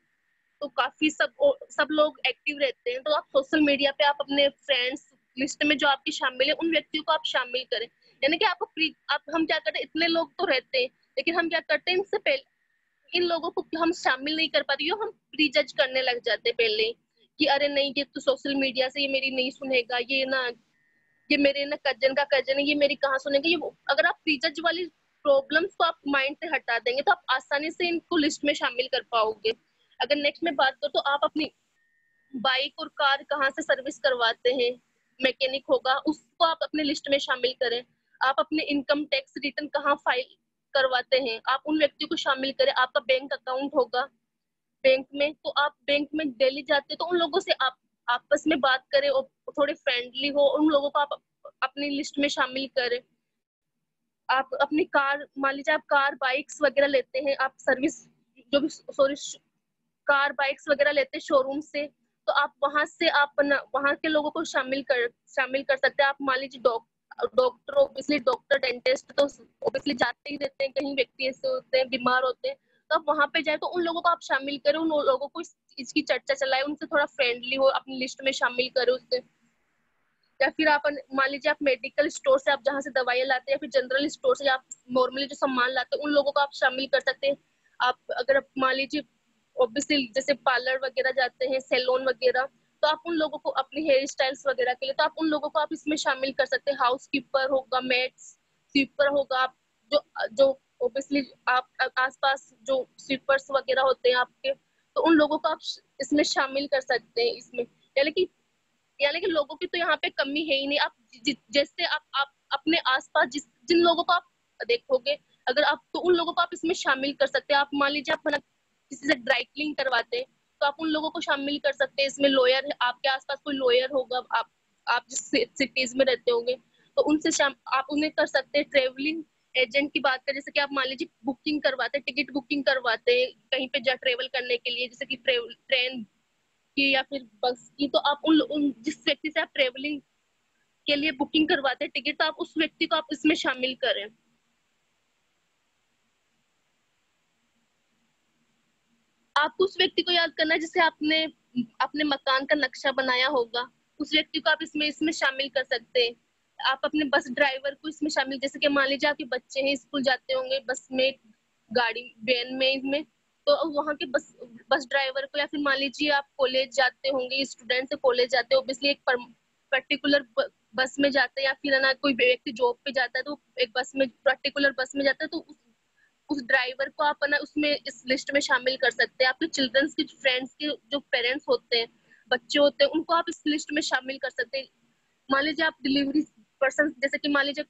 तो काफी सब लोग एक्टिव रहते हैं, तो आप सोशल मीडिया पे आप अपने फ्रेंड्स लिस्ट में जो आपके शामिल है, उन व्यक्तियों को आप शामिल करें। यानी कि हम क्या करते हैं, इतने लोग तो रहते हैं, लेकिन हम क्या करते हैं, इनसे पहले इन लोगों को हम शामिल नहीं कर पाते, हम प्री जज करने लग जाते पहले ही, कि अरे नहीं, ये तो सोशल मीडिया से ये मेरी नहीं सुनेगा, ये मेरे ना कजन का कजन है, ये मेरी कहाँ सुनेगा, अगर आप प्री जज वाली प्रॉब्लम्स को आप माइंड से हटा देंगे, तो आप आसानी से इनको लिस्ट में शामिल कर पाओगे। अगर नेक्स्ट में बात करूँ, तो आप अपनी बाइक और कार कहाँ से सर्विस करवाते हैं, मैकेनिक होगा, उसको आप अपने लिस्ट में शामिल करें। आप अपने इनकम टैक्स रिटर्न कहाँ फाइल करवाते हैं, आप उन व्यक्तियों को शामिल करें। आपका बैंक अकाउंट होगा बैंक में, तो आप बैंक में डेली जाते हैं, तो उन लोगों से आप आपस में बात करें और थोड़े फ्रेंडली हो, उन लोगों को आप अपनी लिस्ट में शामिल करें। आप अपनी कार, मान लीजिए आप कार बाइक्स वगैरह लेते हैं, आप सर्विस जो भी सॉरी कार बाइक्स वगैरह लेते हैं शोरूम से, तो आप वहां से आप वहां के लोगों को शामिल कर सकते हैं। आप मान लीजिए डॉक्टर, ऑब्वियसली डॉक्टर, डेंटिस्ट तो ऑब्वियसली जाते ही रहते हैं, कहीं व्यक्ति ऐसे होते हैं बीमार होते हैं, तो आप वहां पे जाए तो उन लोगों को आप शामिल करें, उन लोगों को इसकी चर्चा चलाए, उनसे थोड़ा फ्रेंडली हो, अपनी लिस्ट में शामिल करें उससे। या फिर आप मान लीजिए आप मेडिकल स्टोर से आप जहाँ से दवाइयाँ लाते हैं, या फिर जनरल स्टोर से आप नॉर्मली जो सामान लाते हैं, उन लोगों को आप शामिल कर सकते हैं। आप अगर मान लीजिए ऑब्वियसली जैसे पार्लर वगैरह जाते हैं, सैलून वगैरह, तो आप उन लोगों को अपनी हेयर स्टाइल्स वगैरह के लिए, तो आप उन लोगों को आप इसमें शामिल कर सकते हैं। हाउस कीपर होगा, मेट्स स्वीपर होगा, आप जो जो ऑब्वियसली आप आसपास जो स्वीपर्स वगैरह होते हैं आपके, तो उन लोगों को आप इसमें शामिल कर सकते हैं इसमें। यानी कि लोगों की तो यहाँ पे कमी है ही नहीं। आप जैसे आप अपने आसपास जिन लोगों को आप देखोगे, अगर आप तो उन लोगों को आप इसमें शामिल कर सकते हैं। आप मान लीजिए आप किसी से ड्राई क्लीन करवाते हैं, तो आप उन लोगों को शामिल कर सकते हैं इसमें। लॉयर है, आपके आसपास कोई लॉयर होगा, आप जिस सिटीज में रहते होंगे, तो आप उन्हें कर सकते हैं। ट्रेवलिंग एजेंट की बात करें, जैसे कि आप मान लीजिए बुकिंग करवाते हैं, टिकट बुकिंग करवाते हैं कहीं पे जा ट्रेवल करने के लिए, जैसे कि ट्रेन की या फिर बस की, तो आप उन जिस व्यक्ति से आप ट्रेवलिंग के लिए बुकिंग करवाते हैं टिकट, तो आप उस व्यक्ति को आप इसमें शामिल करें। आपको उस व्यक्ति को याद करना है जिसे आपने अपने मकान का नक्शा बनाया होगा, उस व्यक्ति को आप इसमें शामिल कर सकते हैं। आप अपने बस ड्राइवर को इसमें शामिल, जैसे कि मान लीजिए आपके बच्चे हैं, स्कूल जाते होंगे बस में, गाड़ी वैन में, इसमें, तो वहाँ के बस ड्राइवर को, या फिर मान लीजिए आप कॉलेज जाते होंगे, स्टूडेंट से कॉलेज जाते हैं, ऑब्वियसली एक पर्टिकुलर बस में जाते हैं, या फिर ना कोई व्यक्ति जॉब पे जाता है तो एक पर्टिकुलर बस में जाता है, तो उस ड्राइवर को आप ना उसमें इस लिस्ट में शामिल कर सकते हैं। आपके चिल्ड्रंस के फ्रेंड्स के जो पेरेंट्स होते हैं, बच्चे होते हैं, उनको आप इस लिस्ट में शामिल कर सकते हैं। मान लीजिए आप डिलीवरी पर्सन, जैसे कि मान लीजिए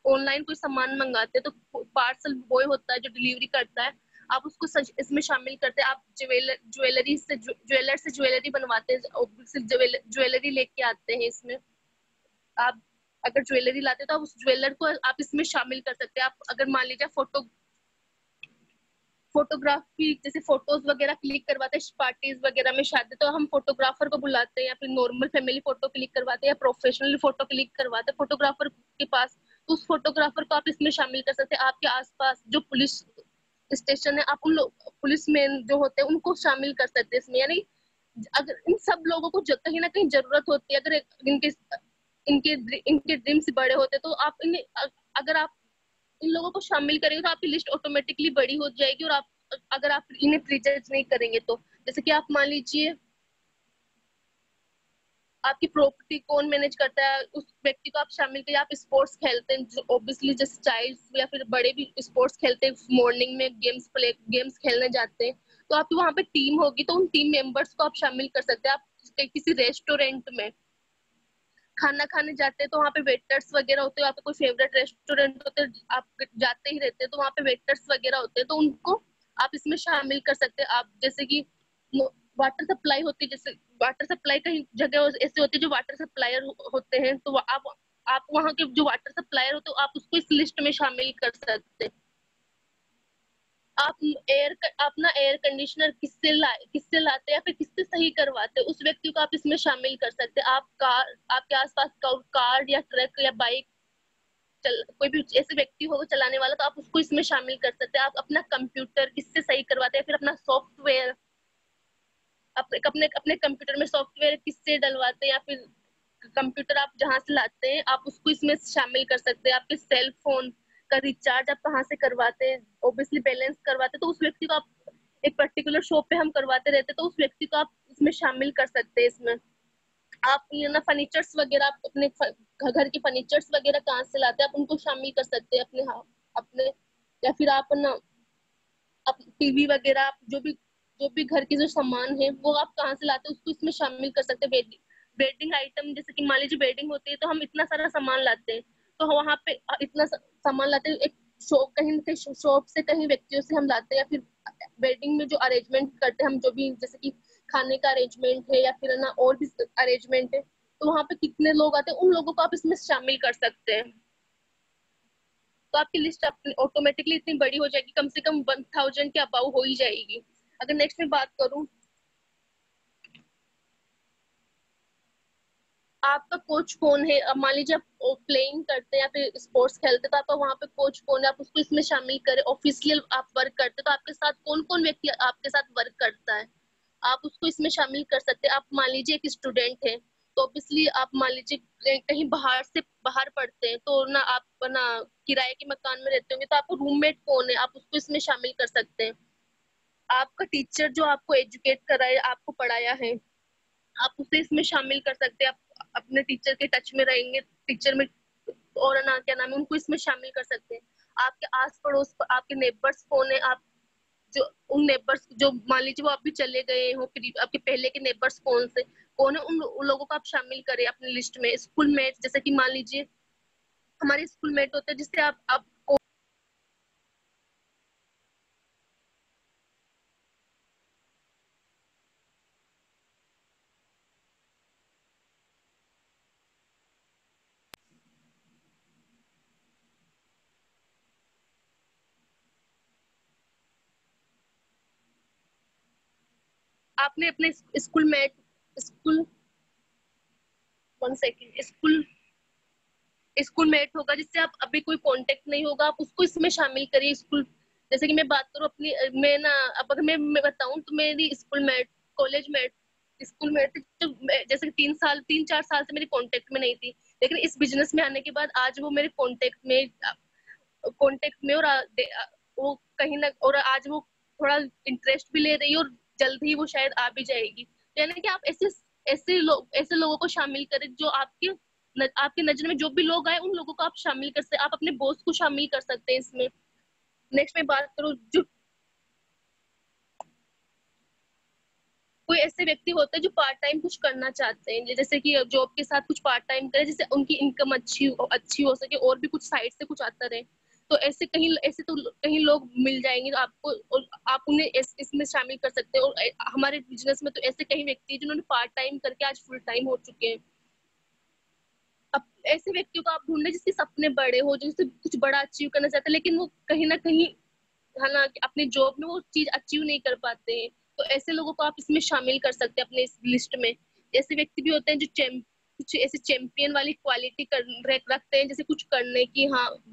ऑनलाइन कोई सामान मंगाते हैं, तो पार्सल बॉय होता है जो डिलीवरी करता है, आप उसको इसमें शामिल करते हैं। आप ज्वेलर से ज्वेलरी बनवाते हैं, ज्वेलरी लेके आते हैं इसमें। आप अगर ज्वेलरी लाते हैं तो आप उस ज्वेलर को आप इसमें शामिल कर सकते हैं। आप अगर मान लीजिए फोटोग्राफी, जैसे फोटोज वगैरह क्लिक करवाते हैं पार्टीज वगैरह में, शादी, तो हम फोटोग्राफर को बुलाते हैं, या फिर नॉर्मल फैमिली फोटो क्लिक करवाते हैं, या प्रोफेशनल फोटो क्लिक करवाते हैं फोटोग्राफर के पास, तो उस फोटोग्राफर को आप इसमें शामिल कर सकते हैं। आपके आसपास जो पुलिस स्टेशन है, आप उन लोग पुलिस मैन जो होते हैं उनको शामिल कर सकते हैं इसमें। यानी अगर इन सब लोगों को कहीं ना कहीं जरूरत होती है, अगर इनके इनके इनके ड्रीम्स बड़े होते, तो आप इन्हें, अगर आप इन लोगों को शामिल करेंगे तो आपकी लिस्ट ऑटोमेटिकली बड़ी हो जाएगी। और आप, अगर आप इन्हें प्रीजज नहीं करेंगे तो, जैसे कि आप मान लीजिए आपकी प्रॉपर्टी कौन मैनेज करता है, उस व्यक्ति को आप शामिल करिए। आप स्पोर्ट्स खेलते हैं, जो ऑब्वियसली जैसे चाइल्ड या फिर बड़े भी स्पोर्ट्स खेलते हैं, मॉर्निंग में गेम्स खेलने जाते हैं, तो आपकी वहां पे टीम होगी, तो उन टीम मेंबर्स को आप शामिल कर सकते हैं। आप किसी रेस्टोरेंट में खाना खाने जाते हैं तो वहाँ पे वेटर्स वगैरह होते हैं, आपका कोई फेवरेट रेस्टोरेंट होते हैं, आप जाते ही रहते हैं, तो वहाँ पे वेटर्स वगैरह होते हैं, तो उनको आप इसमें शामिल कर सकते हैं। आप जैसे कि वाटर सप्लाई होती है, जैसे वाटर सप्लाई कहीं जगह ऐसे होती है जो वाटर सप्लायर होते हैं, तो आप वहाँ के जो वाटर सप्लायर होते हैं आप उसको इस लिस्ट में शामिल कर सकते हैं। आप अपना एयर कंडीशनर किससे लाते हैं या फिर किससे सही करवाते हैं, उस व्यक्ति को आप इसमें शामिल कर सकते हैं। आप आपके आसपास कार या ट्रक या बाइक कोई भी ऐसे व्यक्ति हो चलाने वाला, तो आप उसको इसमें शामिल कर सकते हैं। आप अपना कंप्यूटर किससे सही करवाते हैं, फिर अपना सॉफ्टवेयर, अपने अपने कंप्यूटर में सॉफ्टवेयर किससे डलवाते हैं, या फिर कंप्यूटर आप जहाँ से लाते हैं आप उसको इसमें शामिल कर सकते हैं। आपके सेल फोन का रिचार्ज आप कहाँ से करवाते हैं, ऑब्वियसली बैलेंस करवाते हैं, तो उस व्यक्ति को आप एक पर्टिकुलर शॉप पे हम करवाते रहते हैं, तो उस व्यक्ति को आप इसमें शामिल कर सकते हैं। इसमें आप ये ना फर्नीचर्स वगैरह, आप अपने घर के फर्नीचर्स वगैरह कहाँ से लाते हैं आप उनको शामिल कर सकते हैं अपने, हाँ अपने, या फिर आप ना टीवी वगैरह, आप जो भी घर के जो सामान है वो आप कहाँ से लाते हैं उसको इसमें शामिल कर सकते हैं। वेडिंग आइटम, जैसे कि मान लीजिए वेडिंग होती है तो हम इतना सारा सामान लाते हैं, तो वहां पे इतना सामान लाते हैं, एक शॉप कहीं शॉप से कहीं व्यक्तियों से हम लाते हैं, या फिर वेडिंग में जो अरेंजमेंट करते हैं हम, जो भी जैसे कि खाने का अरेंजमेंट है या फिर ना और भी अरेंजमेंट है, तो वहां पे कितने लोग आते हैं उन लोगों को आप इसमें शामिल कर सकते हैं। तो आपकी लिस्ट ऑटोमेटिकली इतनी बड़ी हो जाएगी, कम से कम 1000 के अबाउ हो ही जाएगी। अगर नेक्स्ट में बात करूं, आपका कोच कौन है। अब मान लीजिए आप प्लेइंग करते हैं या फिर स्पोर्ट्स खेलते हैं, तो आपका वहाँ पे कोच कौन है, आप उसको इसमें शामिल करें। ऑफिशियल आप वर्क करते हैं तो आपके साथ कौन कौन व्यक्ति आपके साथ वर्क करता है, आप उसको इसमें शामिल कर सकते हैं। आप मान लीजिए एक स्टूडेंट है, तो ऑब्वियसली आप मान लीजिए कहीं बाहर पढ़ते हैं, तो ना आप ना किराए के मकान में रहते होंगे, तो आपको रूममेट कौन है आप उसको इसमें शामिल कर सकते हैं। आपका टीचर जो आपको एजुकेट कराया, आपको पढ़ाया है, आप उसे इसमें शामिल कर सकते हैं। आप अपने टीचर के टच में रहेंगे, टीचर में, और ना क्या नाम है, उनको इसमें शामिल कर सकते हैं। आपके आस पड़ोस, आपके नेबर्स कौन है, आप जो उन नेबर्स जो मान लीजिए वो अभी चले गए हो, आपके पहले के नेबर्स कौन है, उन लोगों को आप शामिल करें अपनी लिस्ट में। स्कूल मेट, जैसे कि मान लीजिए हमारे स्कूल मेट होते हैं जिससे आप आपने अपने स्कूल 1 सेकेंड स्कूल मेट होगा जिससे आप अभी कोई कांटेक्ट नहीं होगा, आप उसको इसमें शामिल करिए। स्कूल, जैसे कि मैं बात करूँ अपनी, मैं ना अब अगर मैं बताऊं तो मेरी school mate, college met, school mate जो जैसे कि 3 4 साल से मेरे कांटेक्ट में नहीं थी, लेकिन इस बिजनेस में आने के बाद आज वो मेरे कांटेक्ट में और वो कहीं ना, और आज वो थोड़ा इंटरेस्ट भी ले रही है और जल्द ही वो शायद आ भी जाएगी। तो यानी कि आप ऐसे लोगों को शामिल करें जो आपकी नजर में जो भी लोग आए उन लोगों को आप शामिल कर सकते, आप अपने बॉस को शामिल कर सकते हैं इसमें। नेक्स्ट में बात करूँ, जो कोई ऐसे व्यक्ति होते हैं जो पार्ट टाइम कुछ करना चाहते हैं, जैसे कि जॉब के साथ कुछ पार्ट टाइम करें जिससे उनकी इनकम अच्छी हो सके और भी कुछ साइड से कुछ आता रहे, तो ऐसे तो कहीं लोग मिल जाएंगे तो आपको, और आप उन्हें इसमें शामिल कर सकते हैं। और हमारे बिजनेस में तो ऐसे कई व्यक्ति हैं जिन्होंने पार्ट टाइम करके आज फुल टाइम हो चुके हैं। अब ऐसे व्यक्तियों को आप ढूंढने जिसके सपने बड़े हो, जिससे कुछ बड़ा अचीव करना चाहते हैं, लेकिन वो कहीं ना कहीं है ना अपनी जॉब में वो चीज अचीव नहीं कर पाते हैं, तो ऐसे लोगों को आप इसमें शामिल कर सकते हैं अपने इस लिस्ट में। ऐसे व्यक्ति भी होते हैं जो कुछ ऐसे चैंपियन वाली क्वालिटी रखते हैं, जैसे कुछ करने की, हाँ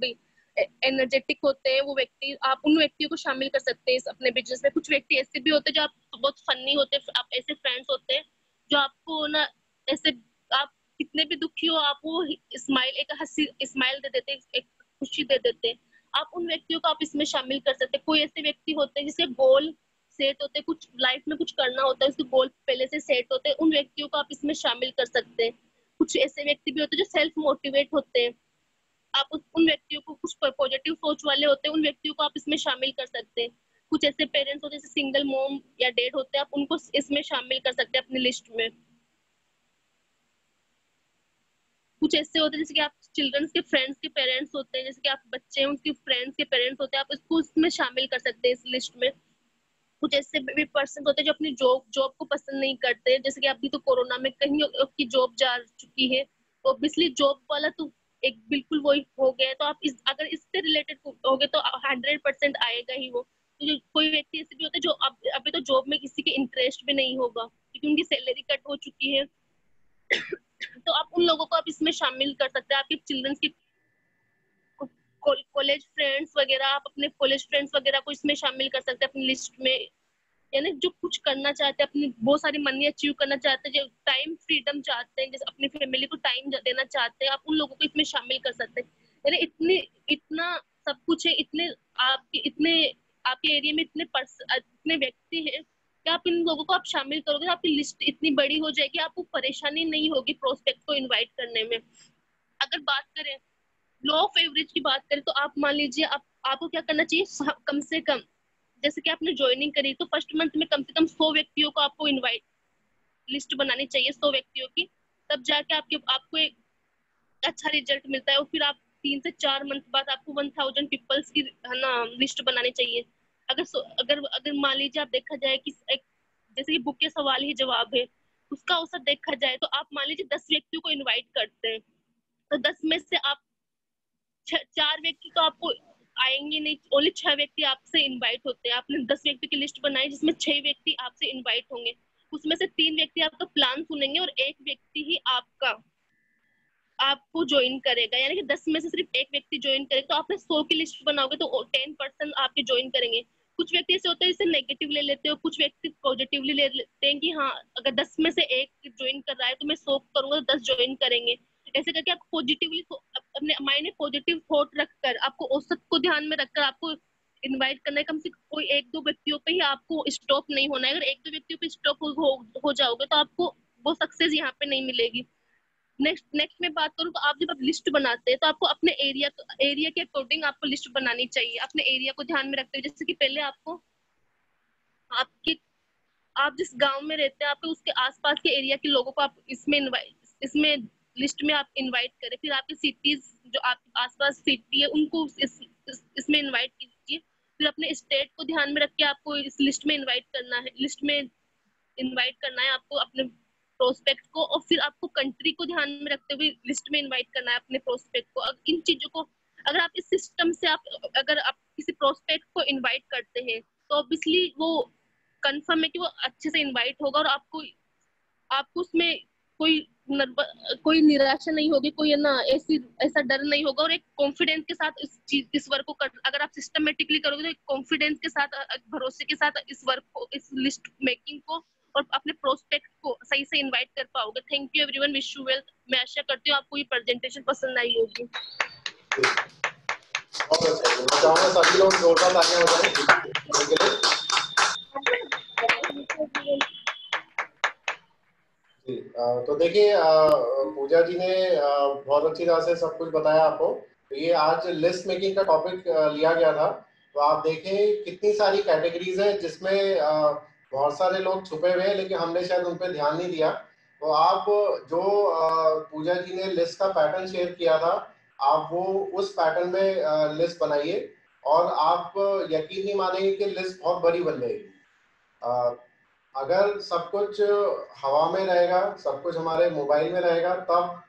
एनर्जेटिक होते हैं वो व्यक्ति, आप उन व्यक्तियों को शामिल कर सकते हैं इस अपने बिजनेस में। कुछ व्यक्ति ऐसे भी होते हैं जो आप बहुत फनी होते हैं, आप ऐसे फ्रेंड्स होते हैं जो आपको ना ऐसे, आप कितने भी दुखी हो आप वो स्माइल, एक हंसी स्माइल दे देते हैं, एक खुशी दे देते हैं। आप उन व्यक्तियों को आप इसमें शामिल कर सकते हैं। कोई ऐसे व्यक्ति होते हैं जिसके गोल सेट होते हैं, कुछ लाइफ में कुछ करना होता है, उसके गोल पहले से सेट होते हैं, उन व्यक्तियों को आप इसमें शामिल कर सकते हैं। कुछ ऐसे व्यक्ति भी होते हैं जो सेल्फ मोटिवेट होते हैं, आप उन व्यक्तियों को, कुछ पॉजिटिव सोच वाले होते हैं, उन व्यक्तियों को आप इसमें शामिल कर सकते हैं। कुछ ऐसे पेरेंट्स होते हैं जैसे सिंगल मॉम या डैड होते हैं, आप उनको इसमें शामिल कर सकते हैं अपनी लिस्ट में। कुछ ऐसे होते हैं जैसे कि आप चिल्ड्रंस के फ्रेंड्स के पेरेंट्स होते हैं, जैसे कि आप बच्चे हैं उनके फ्रेंड्स के पेरेंट्स होते हैं, आप इसको इसमें शामिल कर सकते हैं इस लिस्ट में। कुछ ऐसे भी पर्सन होते हैं जो अपनी जॉब को पसंद नहीं करते, जैसे कि अभी तो कोरोना में कहीं की जॉब जा चुकी है, तो ऑब्वियसली जॉब वाला तो एक बिल्कुल वही हो गया है, तो आप अगर इससे रिलेटेड होगे तो 100% आएगा ही वो। तो जो कोई व्यक्ति ऐसे भी होते हैं जो अभी तो जॉब में किसी के इंटरेस्ट भी नहीं होगा क्योंकि उनकी सैलरी कट हो चुकी है, तो आप उन लोगों को आप इसमें शामिल कर सकते हैं। आपके चिल्ड्रंस की कॉलेज फ्रेंड्स वगैरह, आप अपने कॉलेज फ्रेंड्स वगैरह को इसमें शामिल कर सकते हैं अपनी लिस्ट में। यानी जो कुछ करना चाहते हैं, अपनी बहुत सारी मनी अचीव करना चाहते हैं, जो टाइम फ्रीडम चाहते हैं, जैसे अपनी फैमिली को टाइम देना चाहते हैं, आप उन लोगों को इसमें शामिल कर सकते हैं। यानी इतना सब कुछ है, इतने आपके एरिया में इतने व्यक्ति हैं कि आप इन लोगों को आप शामिल करोगे तो आपकी लिस्ट इतनी बड़ी हो जाएगी, आपको परेशानी नहीं होगी प्रोस्पेक्ट को इन्वाइट करने में। अगर बात करें लॉ ऑफ एवरेज की बात करें तो आप मान लीजिए आपको क्या करना चाहिए, कम से कम जैसे कि आपने ज्वाइनिंग करी तो फर्स्ट मंथ में कम से कम 100 व्यक्तियों को आपको इनवाइट लिस्ट बनानी चाहिए, 100 व्यक्तियों की, तब जाके आपको एक अच्छा रिजल्ट मिलता है। और फिर आप 3 से 4 मंथ बाद आपको 1000 पीपल्स की है ना लिस्ट बनानी चाहिए। अगर अगर मान लीजिए आप देखा जाए कि एक जैसे कि बुक के सवाल ही जवाब है, उसका औसत देखा जाए तो आप मान लीजिए 10 व्यक्तियों को इन्वाइट करते हैं, तो 10 में से आप 4 व्यक्ति तो आपको आएंगे नहीं, ओनली 6 व्यक्ति आपसे इनवाइट होते हैं। आपने 10 व्यक्ति की लिस्ट बनाई जिसमें 6 व्यक्ति आपसे इनवाइट होंगे, उसमें से 3 व्यक्ति आपका प्लान सुनेंगे और 1 व्यक्ति ही आपको ज्वाइन करेगा। यानी कि 10 में से सिर्फ 1 व्यक्ति ज्वाइन करेगा, तो आपने 100 की लिस्ट बनाओगे तो 10% आपके ज्वाइन करेंगे। कुछ व्यक्ति ऐसे होते हैं जिसे नेगेटिव ले लेते हो, कुछ व्यक्ति पॉजिटिवली ले लेते हैं कि हाँ अगर 10 में से 1 ज्वाइन कर रहा है तो मैं 100 करूंगा तो 10 ज्वाइन करेंगे। ऐसे करके आप पॉजिटिवली अपने माइंड में पॉजिटिव थॉट रखकर, आपको औसत को ध्यान में रखकर आपको इनवाइट करना है। कम से कम कोई 1-2 व्यक्तियों पे ही आपको स्टॉप नहीं होना है। अगर 1-2 व्यक्तियों पे स्टॉप हो जाओगे तो आपको वो सक्सेस यहाँ पे नहीं मिलेगी। नेक्स्ट में बात करूँ तो आप जब लिस्ट बनाते हैं तो आपको अपने एरिया के अकॉर्डिंग आपको लिस्ट बनानी चाहिए, अपने एरिया को ध्यान में रखते हुए। जैसे कि पहले आपको आप जिस गांव में रहते हैं आपके उसके आसपास के एरिया के लोगों को आप इसमें लिस्ट में आप इनवाइट करें। फिर आपके सिटीज जो आप आसपास सिटी है उनको इसमें इनवाइट कीजिए। फिर अपने स्टेट को ध्यान में रख के आपको इस लिस्ट में इनवाइट करना है आपको अपने प्रोस्पेक्ट को। और फिर आपको कंट्री को ध्यान में रखते हुए लिस्ट में इनवाइट करना है अपने प्रोस्पेक्ट को। इन चीजों को अगर आप इस सिस्टम से अगर आप किसी प्रोस्पेक्ट को इनवाइट करते हैं तो ऑब्वियसली वो कंफर्म है कि वो अच्छे से इनवाइट होगा और आपको उसमें कोई निराशा नहीं होगी, कोई है ना ऐसा डर नहीं होगा। और एक कॉन्फिडेंस के साथ इस वर्क को अगर आप सिस्टमेटिकली करोगे तो एक कॉन्फिडेंस के साथ, भरोसे के साथ इस वर्क को, इस लिस्ट मेकिंग को और अपने प्रोस्पेक्ट को सही से इनवाइट कर पाओगे। Thank you everyone, wish you well. मैं आशा करती हूँ आपको ये प्रेजेंटेशन पसंद आई होगी। सभी लोग जोरदार तालियां बजाएं। जी, तो देखिए पूजा जी ने बहुत अच्छी तरह से सब कुछ बताया आपको। तो ये आज लिस्ट मेकिंग का टॉपिक लिया गया था। तो आप देखें कितनी सारी कैटेगरीज हैं जिसमें बहुत सारे लोग छुपे हुए हैं लेकिन हमने शायद उन पर ध्यान नहीं दिया। तो आप जो पूजा जी ने लिस्ट का पैटर्न शेयर किया था, आप वो उस पैटर्न में लिस्ट बनाइए और आप यकीन नहीं मानेंगे कि लिस्ट बहुत बड़ी बन जाएगी। अगर सब कुछ हवा में रहेगा, सब कुछ हमारे मोबाइल में रहेगा, तब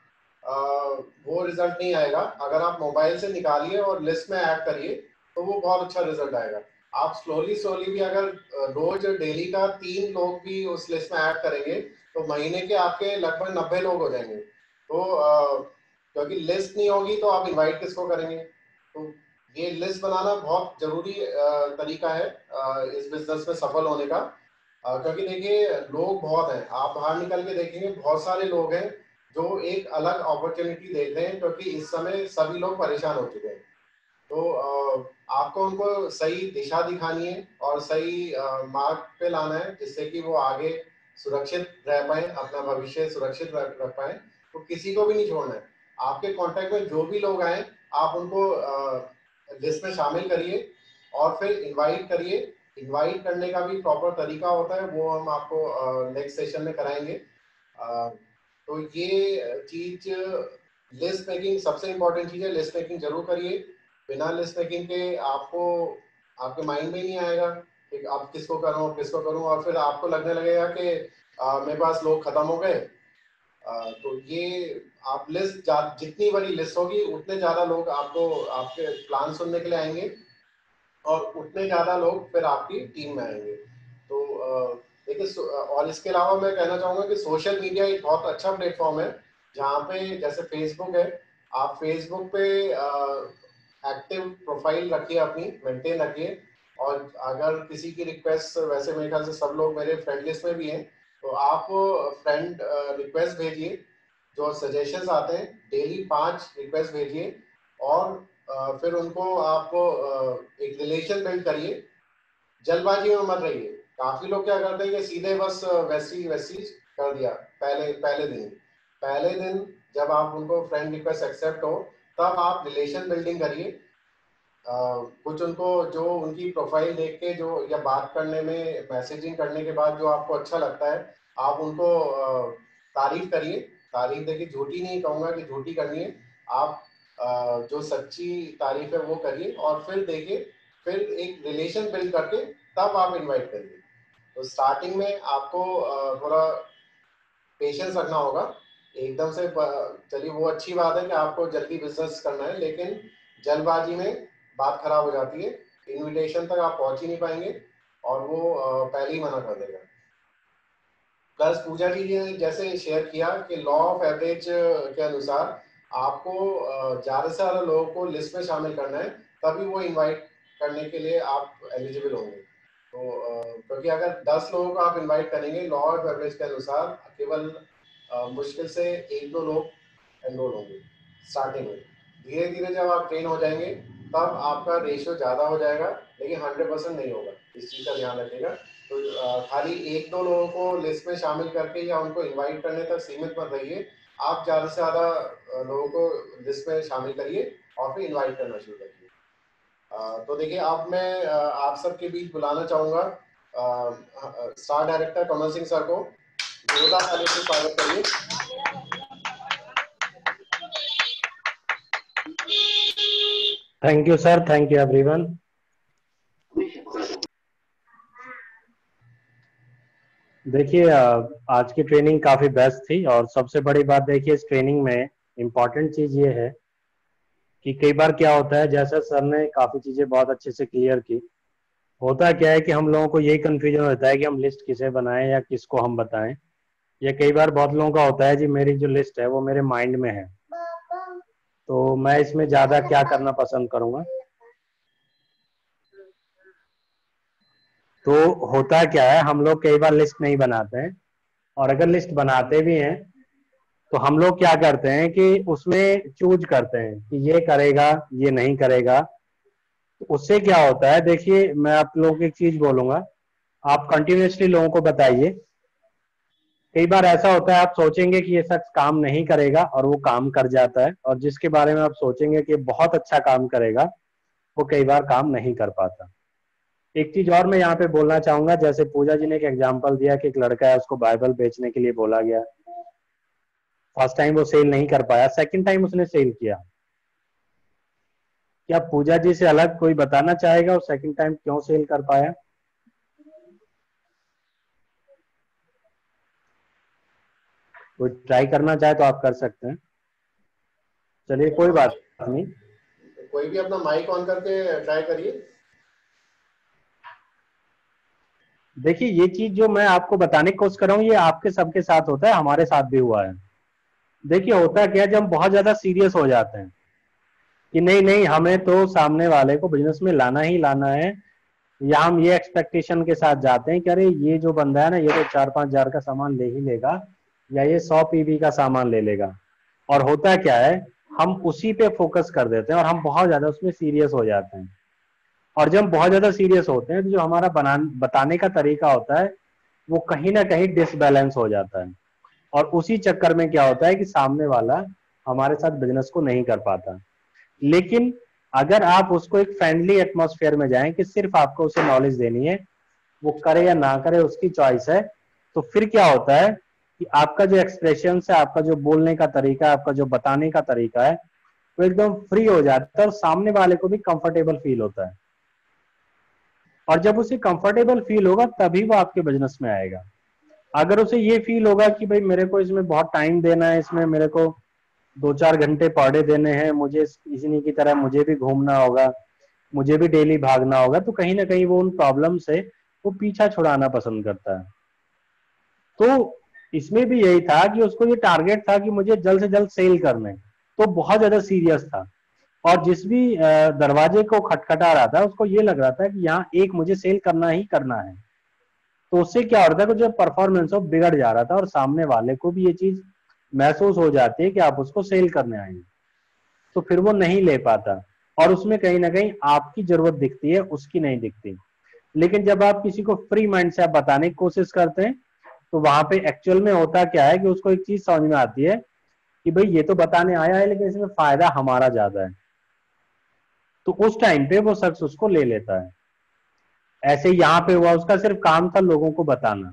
वो रिजल्ट नहीं आएगा। अगर आप मोबाइल से निकालिए और लिस्ट में ऐड करिए तो वो बहुत अच्छा रिजल्ट आएगा। आप स्लोली स्लोली भी अगर रोज डेली का 3 लोग भी उस लिस्ट में ऐड करेंगे तो महीने के आपके लगभग 90 लोग हो जाएंगे। तो क्योंकि लिस्ट नहीं होगी तो आप इनवाइट किसको करेंगे? तो ये लिस्ट बनाना बहुत जरूरी तरीका है इस बिजनेस में सफल होने का। क्योंकि देखिए लोग बहुत हैं, आप बाहर निकल के देखेंगे बहुत सारे लोग हैं जो एक अलग अपॉर्चुनिटी देख रहे हैं, क्योंकि इस समय सभी लोग परेशान हो चुके हैं। तो आपको उनको सही दिशा दिखानी है और सही मार्ग पे लाना है, जिससे कि वो आगे सुरक्षित रह पाए, अपना भविष्य सुरक्षित रख पाए। तो किसी को भी नहीं छोड़ना है। आपके कांटेक्ट में जो भी लोग आए आप उनको लिस्ट में शामिल करिए और फिर इनवाइट करिए। इनवाइट करने का भी प्रॉपर तरीका होता है, वो हम आपको नेक्स्ट सेशन में कराएंगे। तो ये चीज लिस्ट मेकिंग सबसे इम्पोर्टेंट चीज है। लिस्ट मेकिंग जरूर करिए। बिना लिस्ट मेकिंग के आपको आपके माइंड में नहीं आएगा कि अब किसको करूं, और फिर आपको लगने लगेगा कि मेरे पास लोग खत्म हो गए। तो ये आप लिस्ट जितनी बड़ी लिस्ट होगी उतने ज्यादा लोग आपको आपके प्लान सुनने के लिए आएंगे और उतने ज्यादा लोग फिर आपकी टीम में आएंगे। तो देखिए और इसके अलावा मैं कहना चाहूंगा कि सोशल मीडिया एक बहुत अच्छा प्लेटफॉर्म है, जहाँ पे जैसे फेसबुक है, आप फेसबुक पे एक्टिव प्रोफाइल रखिए, अपनी मेंटेन रखिए। और अगर किसी की रिक्वेस्ट, वैसे मेरे ख्याल से सब लोग मेरे फ्रेंड लिस्ट में भी हैं, तो आप फ्रेंड रिक्वेस्ट भेजिए। जो सजेशंस आते हैं डेली 5 रिक्वेस्ट भेजिए और फिर उनको आप एक रिलेशन बिल्ड करिए। जल्दबाजी में मत रहिए। काफी लोग क्या करते हैं कि सीधे बस वैसी वैसी कर दिया पहले दिन जब आप उनको फ्रेंड रिक्वेस्ट एक्सेप्ट हो तब आप रिलेशन बिल्डिंग करिए। कुछ उनको जो उनकी प्रोफाइल देख के जो या बात करने में मैसेजिंग करने के बाद जो आपको अच्छा लगता है आप उनको तारीफ करिए। तारीफ देखिए झूठी नहीं कहूँगा कि झूठी करनी है, आप जो सच्ची तारीफ है वो करिए और फिर देखिए, फिर एक रिलेशन बिल्ड करके तब आप इनवाइट करिए। तो स्टार्टिंग में आपको थोड़ा पेशेंस रखना होगा। एकदम से चलिए वो अच्छी बात है कि आपको जल्दी बिजनेस करना है, लेकिन जल्दबाजी में बात खराब हो जाती है, इनविटेशन तक आप पहुंच ही नहीं पाएंगे और वो पहले ही मना कर देगा। प्लस पूजा जी ने जैसे शेयर किया कि लॉ ऑफ एवरेज के अनुसार आपको ज्यादा से ज्यादा लोगों को लिस्ट में शामिल करना है, तभी वो इनवाइट करने के लिए आप एलिजिबल होंगे। तो क्योंकि अगर 10 लोगों को आप इनवाइट करेंगे लॉ ऑफ एवरेज के अनुसार केवल मुश्किल से 1-2 लोग एनरोल होंगे स्टार्टिंग में। धीरे धीरे जब आप ट्रेन हो जाएंगे तब आपका रेशियो ज़्यादा हो जाएगा, लेकिन 100% नहीं होगा, इस चीज़ का ध्यान रखिएगा। तो खाली 1-2 लोगों को लिस्ट में शामिल करके या उनको इनवाइट करने तक सीमित मत रहिए। आप ज़्यादा से ज़्यादा लोगों को लिस्ट में शामिल करिए और फिर इनवाइट करना शुरू करिए। तो देखिए अब मैं आप सबके बीच बुलाना चाहूँगा star director Kamal Singh sir को। जोरदार ताली से स्वागत करिए। Thank you sir, thank you everyone. देखिए आज की ट्रेनिंग काफी बेस्ट थी और सबसे बड़ी बात देखिए इस ट्रेनिंग में इम्पोर्टेंट चीज ये है कि कई बार क्या होता है, जैसा सर ने काफी चीजें बहुत अच्छे से क्लियर की, होता क्या है कि हम लोगों को यही कंफ्यूजन होता है कि हम लिस्ट किसे बनाएं या किसको हम बताएं। या कई बार बहुत लोगों का होता है जी मेरी जो लिस्ट है वो मेरे माइंड में है, तो मैं इसमें ज्यादा क्या करना पसंद करूंगा। तो होता क्या है, हम लोग कई बार लिस्ट नहीं बनाते हैं, और अगर लिस्ट बनाते भी हैं तो हम लोग क्या करते हैं कि उसमें चूज करते हैं कि ये करेगा ये नहीं करेगा। तो उससे क्या होता है, देखिए मैं आप लोगों को एक चीज बोलूंगा, आप कंटिन्यूसली लोगों को बताइए। कई बार ऐसा होता है आप सोचेंगे कि ये शख्स काम नहीं करेगा और वो काम कर जाता है, और जिसके बारे में आप सोचेंगे कि बहुत अच्छा काम करेगा वो कई बार काम नहीं कर पाता। एक चीज और मैं यहाँ पे बोलना चाहूंगा, जैसे पूजा जी ने एक एग्जांपल दिया कि एक लड़का है उसको बाइबल बेचने के लिए बोला गया, फर्स्ट टाइम वो सेल नहीं कर पाया, सेकंड टाइम उसने सेल किया। क्या पूजा जी से अलग कोई बताना चाहेगा वो सेकंड टाइम क्यों सेल कर पाया? कोई ट्राई करना चाहे तो आप कर सकते हैं। चलिए कोई बात नहीं। कोई भी अपना माइक ऑन करके ट्राई करिए। देखिए ये चीज जो मैं आपको बताने की कोशिश कर रहा हूँ, ये आपके सबके साथ होता है, हमारे साथ भी हुआ है। देखिए होता क्या है, जब हम बहुत ज्यादा सीरियस हो जाते हैं कि नहीं नहीं हमें तो सामने वाले को बिजनेस में लाना ही लाना है, या हम ये एक्सपेक्टेशन के साथ जाते हैं कि अरे ये जो बंदा है ना, ये तो 4-5 हजार का सामान ले ही लेगा, या ये 100 PV का सामान ले लेगा। और होता क्या है, हम उसी पे फोकस कर देते हैं और हम बहुत ज्यादा उसमें सीरियस हो जाते हैं। और जब हम बहुत ज्यादा सीरियस होते हैं तो जो हमारा बताने का तरीका होता है वो कहीं ना कहीं डिसबैलेंस हो जाता है। और उसी चक्कर में क्या होता है कि सामने वाला हमारे साथ बिजनेस को नहीं कर पाता। लेकिन अगर आप उसको एक फ्रेंडली एटमॉस्फेयर में जाएं कि सिर्फ आपको उसे नॉलेज देनी है, वो करे या ना करे उसकी चॉइस है, तो फिर क्या होता है कि आपका जो एक्सप्रेशन है, आपका जो बोलने का तरीका है, आपका जो बताने का तरीका है, वो एकदम फ्री हो जाता है और सामने वाले को भी कंफर्टेबल फील होता है। और जब उसे कंफर्टेबल फील होगा तभी वो आपके बिजनेस में आएगा। अगर उसे ये फील होगा कि भाई मेरे को इसमें बहुत टाइम देना है, इसमें मेरे को 2-4 घंटे पर डे देने हैं, मुझे इसी की तरह मुझे भी घूमना होगा, मुझे भी डेली भागना होगा, तो कहीं ना कहीं वो उन प्रॉब्लम से वो पीछा छुड़ाना पसंद करता है। तो इसमें भी यही था कि उसको ये टारगेट था कि मुझे जल्द से जल्द सेल करना है, तो बहुत ज्यादा सीरियस था। और जिस भी दरवाजे को खटखटा रहा था उसको ये लग रहा था कि यहाँ एक मुझे सेल करना ही करना है। तो उससे क्या हो रहा था कि जो परफॉर्मेंस हो बिगड़ जा रहा था, और सामने वाले को भी ये चीज महसूस हो जाती है कि आप उसको सेल करने आए हैं, तो फिर वो नहीं ले पाता और उसमें कहीं ना कहीं आपकी जरूरत दिखती है, उसकी नहीं दिखती। लेकिन जब आप किसी को फ्री माइंड से आप बताने की कोशिश करते हैं तो वहां पे एक्चुअल में होता क्या है कि उसको एक चीज समझ में आती है कि भाई ये तो बताने आया है लेकिन इसमें फायदा हमारा ज्यादा है, तो उस टाइम पे वो शख्स उसको ले लेता है। ऐसे यहाँ पे हुआ, उसका सिर्फ काम था लोगों को बताना,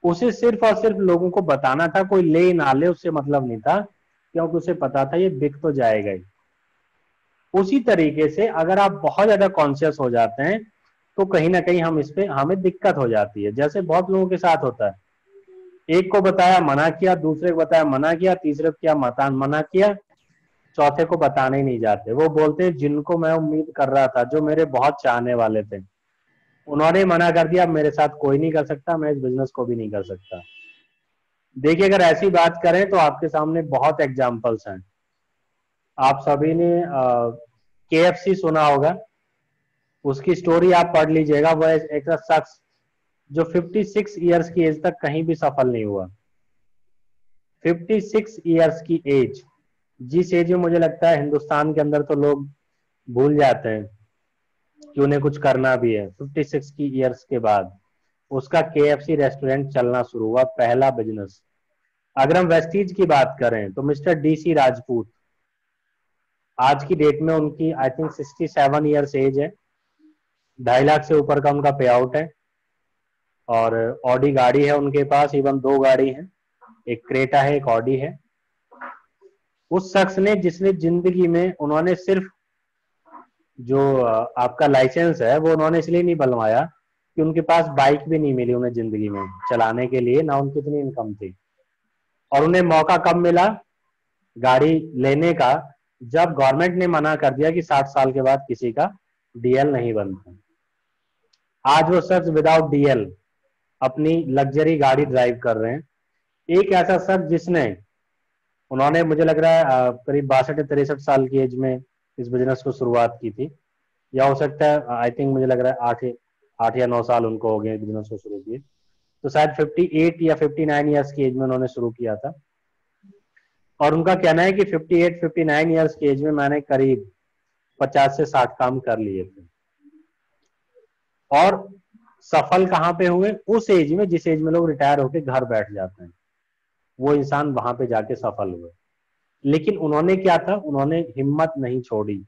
उसे सिर्फ और सिर्फ लोगों को बताना था, कोई ले ना ले उससे मतलब नहीं था, क्योंकि उसे पता था ये बिक तो जाएगा ही। उसी तरीके से अगर आप बहुत ज्यादा कॉन्शियस हो जाते हैं तो कहीं ना कहीं हम इस पे हमें दिक्कत हो जाती है। जैसे बहुत लोगों के साथ होता है, एक को बताया मना किया, दूसरे को बताया मना किया, तीसरे को किया मना किया, चौथे को बताने ही नहीं जाते। वो बोलते हैं जिनको मैं उम्मीद कर रहा था, जो मेरे बहुत चाहने वाले थे, उन्होंने मना कर दिया, अब मेरे साथ कोई नहीं कर सकता, मैं इस बिजनेस को भी नहीं कर सकता। देखिए अगर ऐसी बात करें तो आपके सामने बहुत एग्जाम्पल्स हैं। आप सभी ने KFC सुना होगा, उसकी स्टोरी आप पढ़ लीजिएगा। वो एक शख्स जो 56 ईयर्स की एज तक कहीं भी सफल नहीं हुआ। 56 ईयर्स की एज, जिस एज में मुझे लगता है हिंदुस्तान के अंदर तो लोग भूल जाते हैं कि उन्हें कुछ करना भी है। 56 की ईयर्स के बाद उसका KFC रेस्टोरेंट चलना शुरू हुआ, पहला बिजनेस। अगर हम वेस्टीज की बात करें तो मिस्टर DC राजपूत, आज की डेट में उनकी आई थिंक 67 ईयर्स एज है, 2.5 लाख से ऊपर का उनका पे आउट है, और ऑडी गाड़ी है उनके पास, इवन 2 गाड़ी है, एक क्रेटा है, एक ऑडी है। उस शख्स ने, जिसने जिंदगी में, उन्होंने सिर्फ जो आपका लाइसेंस है वो उन्होंने इसलिए नहीं बनवाया कि उनके पास बाइक भी नहीं मिली उन्हें जिंदगी में चलाने के लिए, ना उनकी इतनी इनकम थी। और उन्हें मौका कब मिला गाड़ी लेने का? जब गवर्नमेंट ने मना कर दिया कि 60 साल के बाद किसी का DL नहीं बनता। आज वो शख्स विदाउट DL अपनी लग्जरी गाड़ी ड्राइव कर रहे हैं। एक ऐसा शख्स जिसने, उन्होंने मुझे लग रहा है करीब 62 या 63 साल की एज में इस बिजनेस को शुरुआत की थी, या हो सकता है आई थिंक मुझे लग रहा है 8 या 9 साल उनको हो गए बिजनेस को शुरू किए, तो शायद 58 या 59 ईयर्स की एज में उन्होंने शुरू किया था। और उनका कहना है कि 58-59 ईयर्स की एज में मैंने करीब 50 से 60 काम कर लिए थे। और सफल कहाँ पे हुए? उस एज में जिस एज में लोग रिटायर होकर घर बैठ जाते हैं, वो इंसान वहां पे जाके सफल हुए। लेकिन उन्होंने क्या था, उन्होंने हिम्मत नहीं छोड़ी।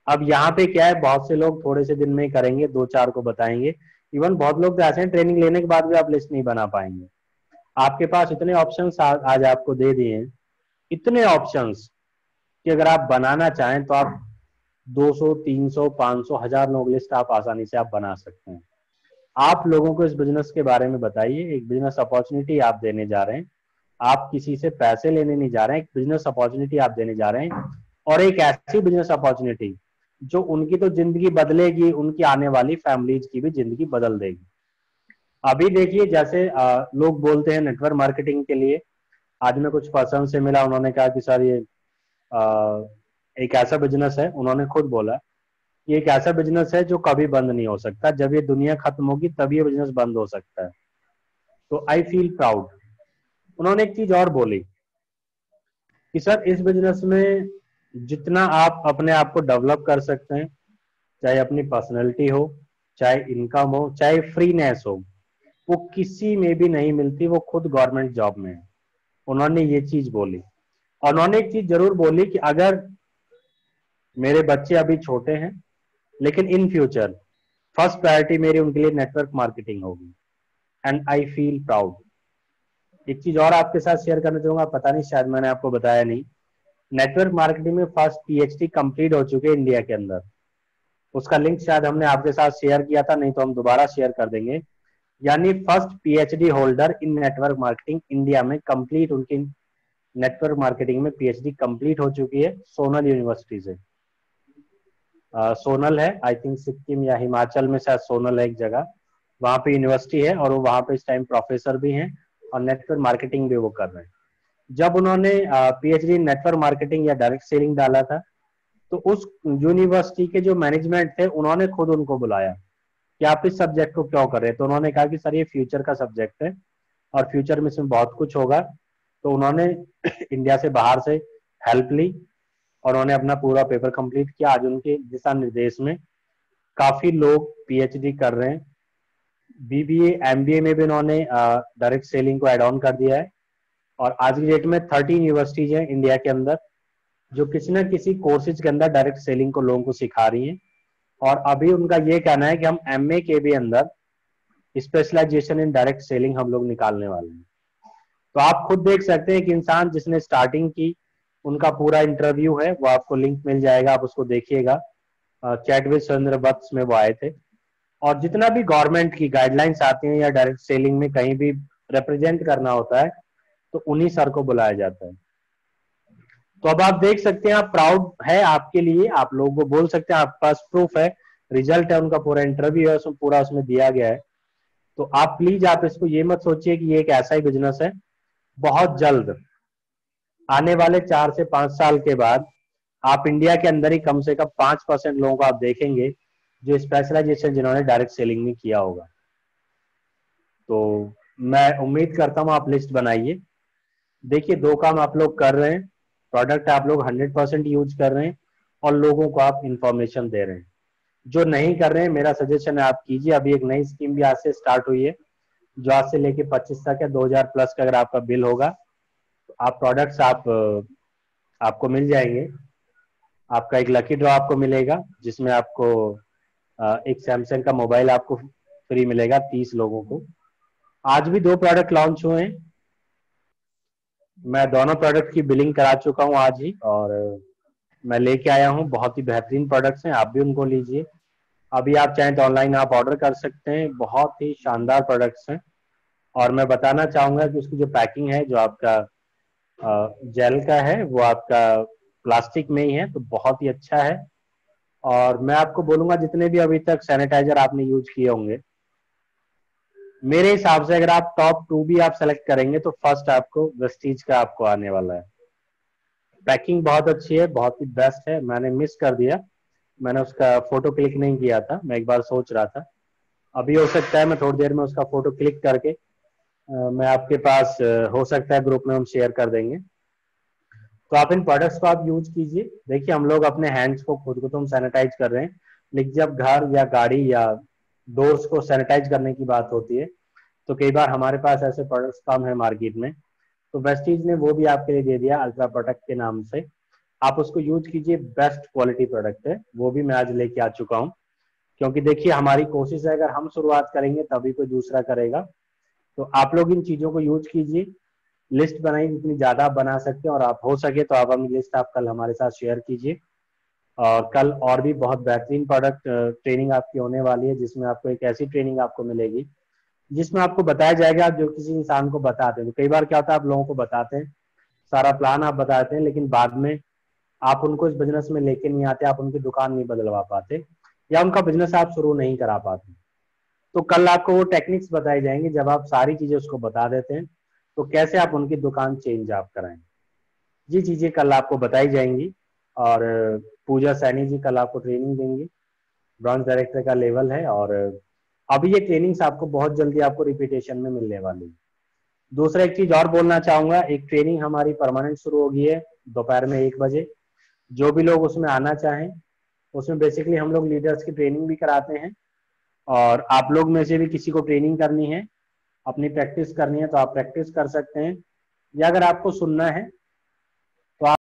अब यहाँ पे क्या है, बहुत से लोग थोड़े से दिन में ही करेंगे, 2-4 को बताएंगे। इवन बहुत लोग तो ऐसे हैं ट्रेनिंग लेने के बाद भी आप लिस्ट नहीं बना पाएंगे। आपके पास इतने ऑप्शंस आज आपको दे दिए हैं, इतने ऑप्शंस, कि अगर आप बनाना चाहें तो आप 200, 300, 500, 1000 लोग लिस्ट आप आसानी से आप बना सकते हैं। आप लोगों को इस बिजनेस के बारे में बताइए। एक बिजनेस अपॉर्चुनिटी आप देने जा रहे हैं, आप किसी से पैसे लेने नहीं जा रहे हैं, एक बिजनेस अपॉर्चुनिटी आप देने जा रहे हैं। और एक ऐसी बिजनेस अपॉर्चुनिटी जो उनकी तो जिंदगी बदलेगी, उनकी आने वाली फैमिलीज की भी जिंदगी बदल देगी। अभी देखिए जैसे लोग बोलते हैं नेटवर्क मार्केटिंग के लिए, आज मैं कुछ पर्सन से मिला, उन्होंने कहा कि सर ये एक ऐसा बिजनेस है, उन्होंने खुद बोला कि एक ऐसा बिजनेस है जो कभी बंद नहीं हो सकता, जब ये दुनिया खत्म होगी तब ये बिजनेस बंद हो सकता है। तो आई फील प्राउड। उन्होंने एक चीज और बोली कि सर इस बिजनेस में जितना आप अपने आप को डेवलप कर सकते हैं, चाहे अपनी पर्सनैलिटी हो, चाहे इनकम हो, चाहे फ्रीनेस हो, वो किसी में भी नहीं मिलती, वो खुद गवर्नमेंट जॉब में है। उन्होंने ये चीज बोली। और उन्होंने एक चीज जरूर बोली कि अगर मेरे बच्चे अभी छोटे हैं, लेकिन इन फ्यूचर फर्स्ट प्रायोरिटी मेरी उनके लिए नेटवर्क मार्केटिंग होगी, एंड आई फील प्राउड। एक चीज और आपके साथ शेयर करना चाहूंगा, पता नहीं शायद मैंने आपको बताया नहीं, नेटवर्क मार्केटिंग में फर्स्ट पीएचडी कंप्लीट हो चुके हैं इंडिया के अंदर। उसका लिंक शायद हमने आपके साथ शेयर किया था, नहीं तो हम दोबारा शेयर कर देंगे। यानी first PhD holder in network marketing India में कंप्लीट, उनकी नेटवर्क मार्केटिंग में पीएचडी कंप्लीट हो चुकी है सोनल यूनिवर्सिटी से। सोनल है, आई थिंक सिक्किम या हिमाचल में शायद सोनल है एक जगह, वहां पे यूनिवर्सिटी है, और वो वहां पे इस टाइम प्रोफेसर भी हैं और नेटवर्क मार्केटिंग भी वो कर रहे हैं। जब उन्होंने पीएचडी नेटवर्क मार्केटिंग या डायरेक्ट सेलिंग डाला था, तो उस यूनिवर्सिटी के जो मैनेजमेंट थे उन्होंने खुद उनको बुलाया कि आप इस सब्जेक्ट को क्यों कर रहे हैं। तो उन्होंने कहा कि सर ये फ्यूचर का सब्जेक्ट है और फ्यूचर में इसमें बहुत कुछ होगा। तो उन्होंने इंडिया से बाहर से हेल्प ली और उन्होंने अपना पूरा पेपर कंप्लीट किया। आज उनके दिशा निर्देश में काफी लोग पीएचडी कर रहे हैं। बीबीए एमबीए में भी उन्होंने डायरेक्ट सेलिंग को एड ऑन कर दिया है। और आज की डेट में 13 यूनिवर्सिटीज हैं इंडिया के अंदर जो किसी न किसी कोर्सेज के अंदर डायरेक्ट सेलिंग को लोगों को सिखा रही हैं। और अभी उनका ये कहना है कि हम एमए के भी अंदर स्पेशलाइजेशन इन डायरेक्ट सेलिंग हम लोग निकालने वाले हैं। तो आप खुद देख सकते हैं कि इंसान जिसने स्टार्टिंग की, उनका पूरा इंटरव्यू है, वो आपको लिंक मिल जाएगा, आप उसको देखिएगा। चैट विद सुरेंद्र वत्स में वो आए थे। और जितना भी गवर्नमेंट की गाइडलाइंस आती हैं या डायरेक्ट सेलिंग में कहीं भी रिप्रेजेंट करना होता है, तो उन्हीं सर को बुलाया जाता है। तो अब आप देख सकते हैं, आप प्राउड है आपके लिए, आप लोगों को बोल सकते हैं, आपके पास प्रूफ है, रिजल्ट है, उनका पूरा इंटरव्यू है, उसमें पूरा उसमें दिया गया है। तो आप प्लीज आप इसको ये मत सोचिए कि ये एक ऐसा ही बिजनेस है। बहुत जल्द आने वाले 4 से 5 साल के बाद आप इंडिया के अंदर ही कम से कम 5% लोगों को आप देखेंगे जो स्पेशलाइजेशन जिन्होंने डायरेक्ट सेलिंग में किया होगा। तो मैं उम्मीद करता हूं आप लिस्ट बनाइए। देखिए 2 काम आप लोग कर रहे हैं, प्रोडक्ट आप लोग 100% यूज कर रहे हैं और लोगों को आप इंफॉर्मेशन दे रहे हैं। जो नहीं कर रहे हैं, मेरा सजेशन है आप कीजिए। अभी एक नई स्कीम भी आज से स्टार्ट हुई है, जो आज से लेके 25 तक है। 2000 प्लस का अगर आपका बिल होगा तो आप प्रोडक्ट्स आपको मिल जाएंगे। आपका एक लकी ड्रॉ आपको मिलेगा जिसमें आपको एक सैमसंग का मोबाइल आपको फ्री मिलेगा 30 लोगों को। आज भी 2 प्रोडक्ट लॉन्च हुए हैं, मैं दोनों प्रोडक्ट की बिलिंग करा चुका हूं आज ही, और मैं लेके आया हूं। बहुत ही बेहतरीन प्रोडक्ट्स हैं, आप भी उनको लीजिए। अभी आप चाहें तो ऑनलाइन आप ऑर्डर कर सकते हैं, बहुत ही शानदार प्रोडक्ट्स हैं। और मैं बताना चाहूंगा कि उसकी जो पैकिंग है, जो आपका जेल का है, वो आपका प्लास्टिक में ही है, तो बहुत ही अच्छा है। और मैं आपको बोलूंगा जितने भी अभी तक सैनिटाइजर आपने यूज किए होंगे, मेरे हिसाब से अगर आप टॉप 2 भी आप सेलेक्ट करेंगे तो फर्स्ट आपको वेस्टीज का आपको आने वाला है। पैकिंग बहुत अच्छी है, बहुत ही बेस्ट है। मैंने मिस कर दिया, मैंने उसका फोटो क्लिक नहीं किया था, मैं एक बार सोच रहा था। अभी हो सकता है मैं थोड़ी देर में उसका फोटो क्लिक करके मैं आपके पास हो सकता है ग्रुप में हम शेयर कर देंगे। तो आप इन प्रोडक्ट्स को आप यूज कीजिए। देखिए हम लोग अपने हैंड्स को खुद को तो हम सैनिटाइज कर रहे हैं, लेकिन जब घर या गाड़ी या डोर्स को सैनिटाइज करने की बात होती है तो कई बार हमारे पास ऐसे प्रोडक्ट्स कम है मार्केट में। तो वेस्टीज ने वो भी आपके लिए दे दिया अल्ट्रा प्रोटेक्ट के नाम से, आप उसको यूज कीजिए। बेस्ट क्वालिटी प्रोडक्ट है, वो भी मैं आज लेके आ चुका हूँ। क्योंकि देखिए हमारी कोशिश है अगर हम शुरुआत करेंगे तभी कोई दूसरा करेगा। तो आप लोग इन चीजों को यूज कीजिए, लिस्ट बनाइए जितनी ज्यादा आप बना सकते हैं, और आप हो सके तो आप अपनी लिस्ट आप कल हमारे साथ शेयर कीजिए। और कल और भी बहुत बेहतरीन प्रोडक्ट ट्रेनिंग आपकी होने वाली है, जिसमें आपको एक ऐसी ट्रेनिंग आपको मिलेगी जिसमें आपको बताया जाएगा। आप जो किसी इंसान को बताते हैं, तो कई बार क्या होता है आप लोगों को बताते हैं, सारा प्लान आप बताते हैं, लेकिन बाद में आप उनको इस बिजनेस में लेके नहीं आते, आप उनकी दुकान नहीं बदलवा पाते, या उनका बिजनेस आप शुरू नहीं करा पाते। तो कल आपको वो टेक्निक्स बताई जाएंगी, जब आप सारी चीजें उसको बता देते हैं तो कैसे आप उनकी दुकान चेंज आप कराएं, ये चीजें कल आपको बताई जाएंगी। और पूजा सैनी जी कल आपको ट्रेनिंग देंगे, ब्रॉन्ज डायरेक्टर का लेवल है, और अभी ये ट्रेनिंग्स आपको बहुत जल्दी आपको रिपीटेशन में मिलने वाली है। दूसरा एक चीज और बोलना चाहूंगा, एक ट्रेनिंग हमारी परमानेंट शुरू होगी है दोपहर में 1 बजे। जो भी लोग उसमें आना चाहें, उसमें बेसिकली हम लोग लीडर्स की ट्रेनिंग भी कराते हैं, और आप लोग में से भी किसी को ट्रेनिंग करनी है, अपनी प्रैक्टिस करनी है, तो आप प्रैक्टिस कर सकते हैं, या अगर आपको सुनना है तो आप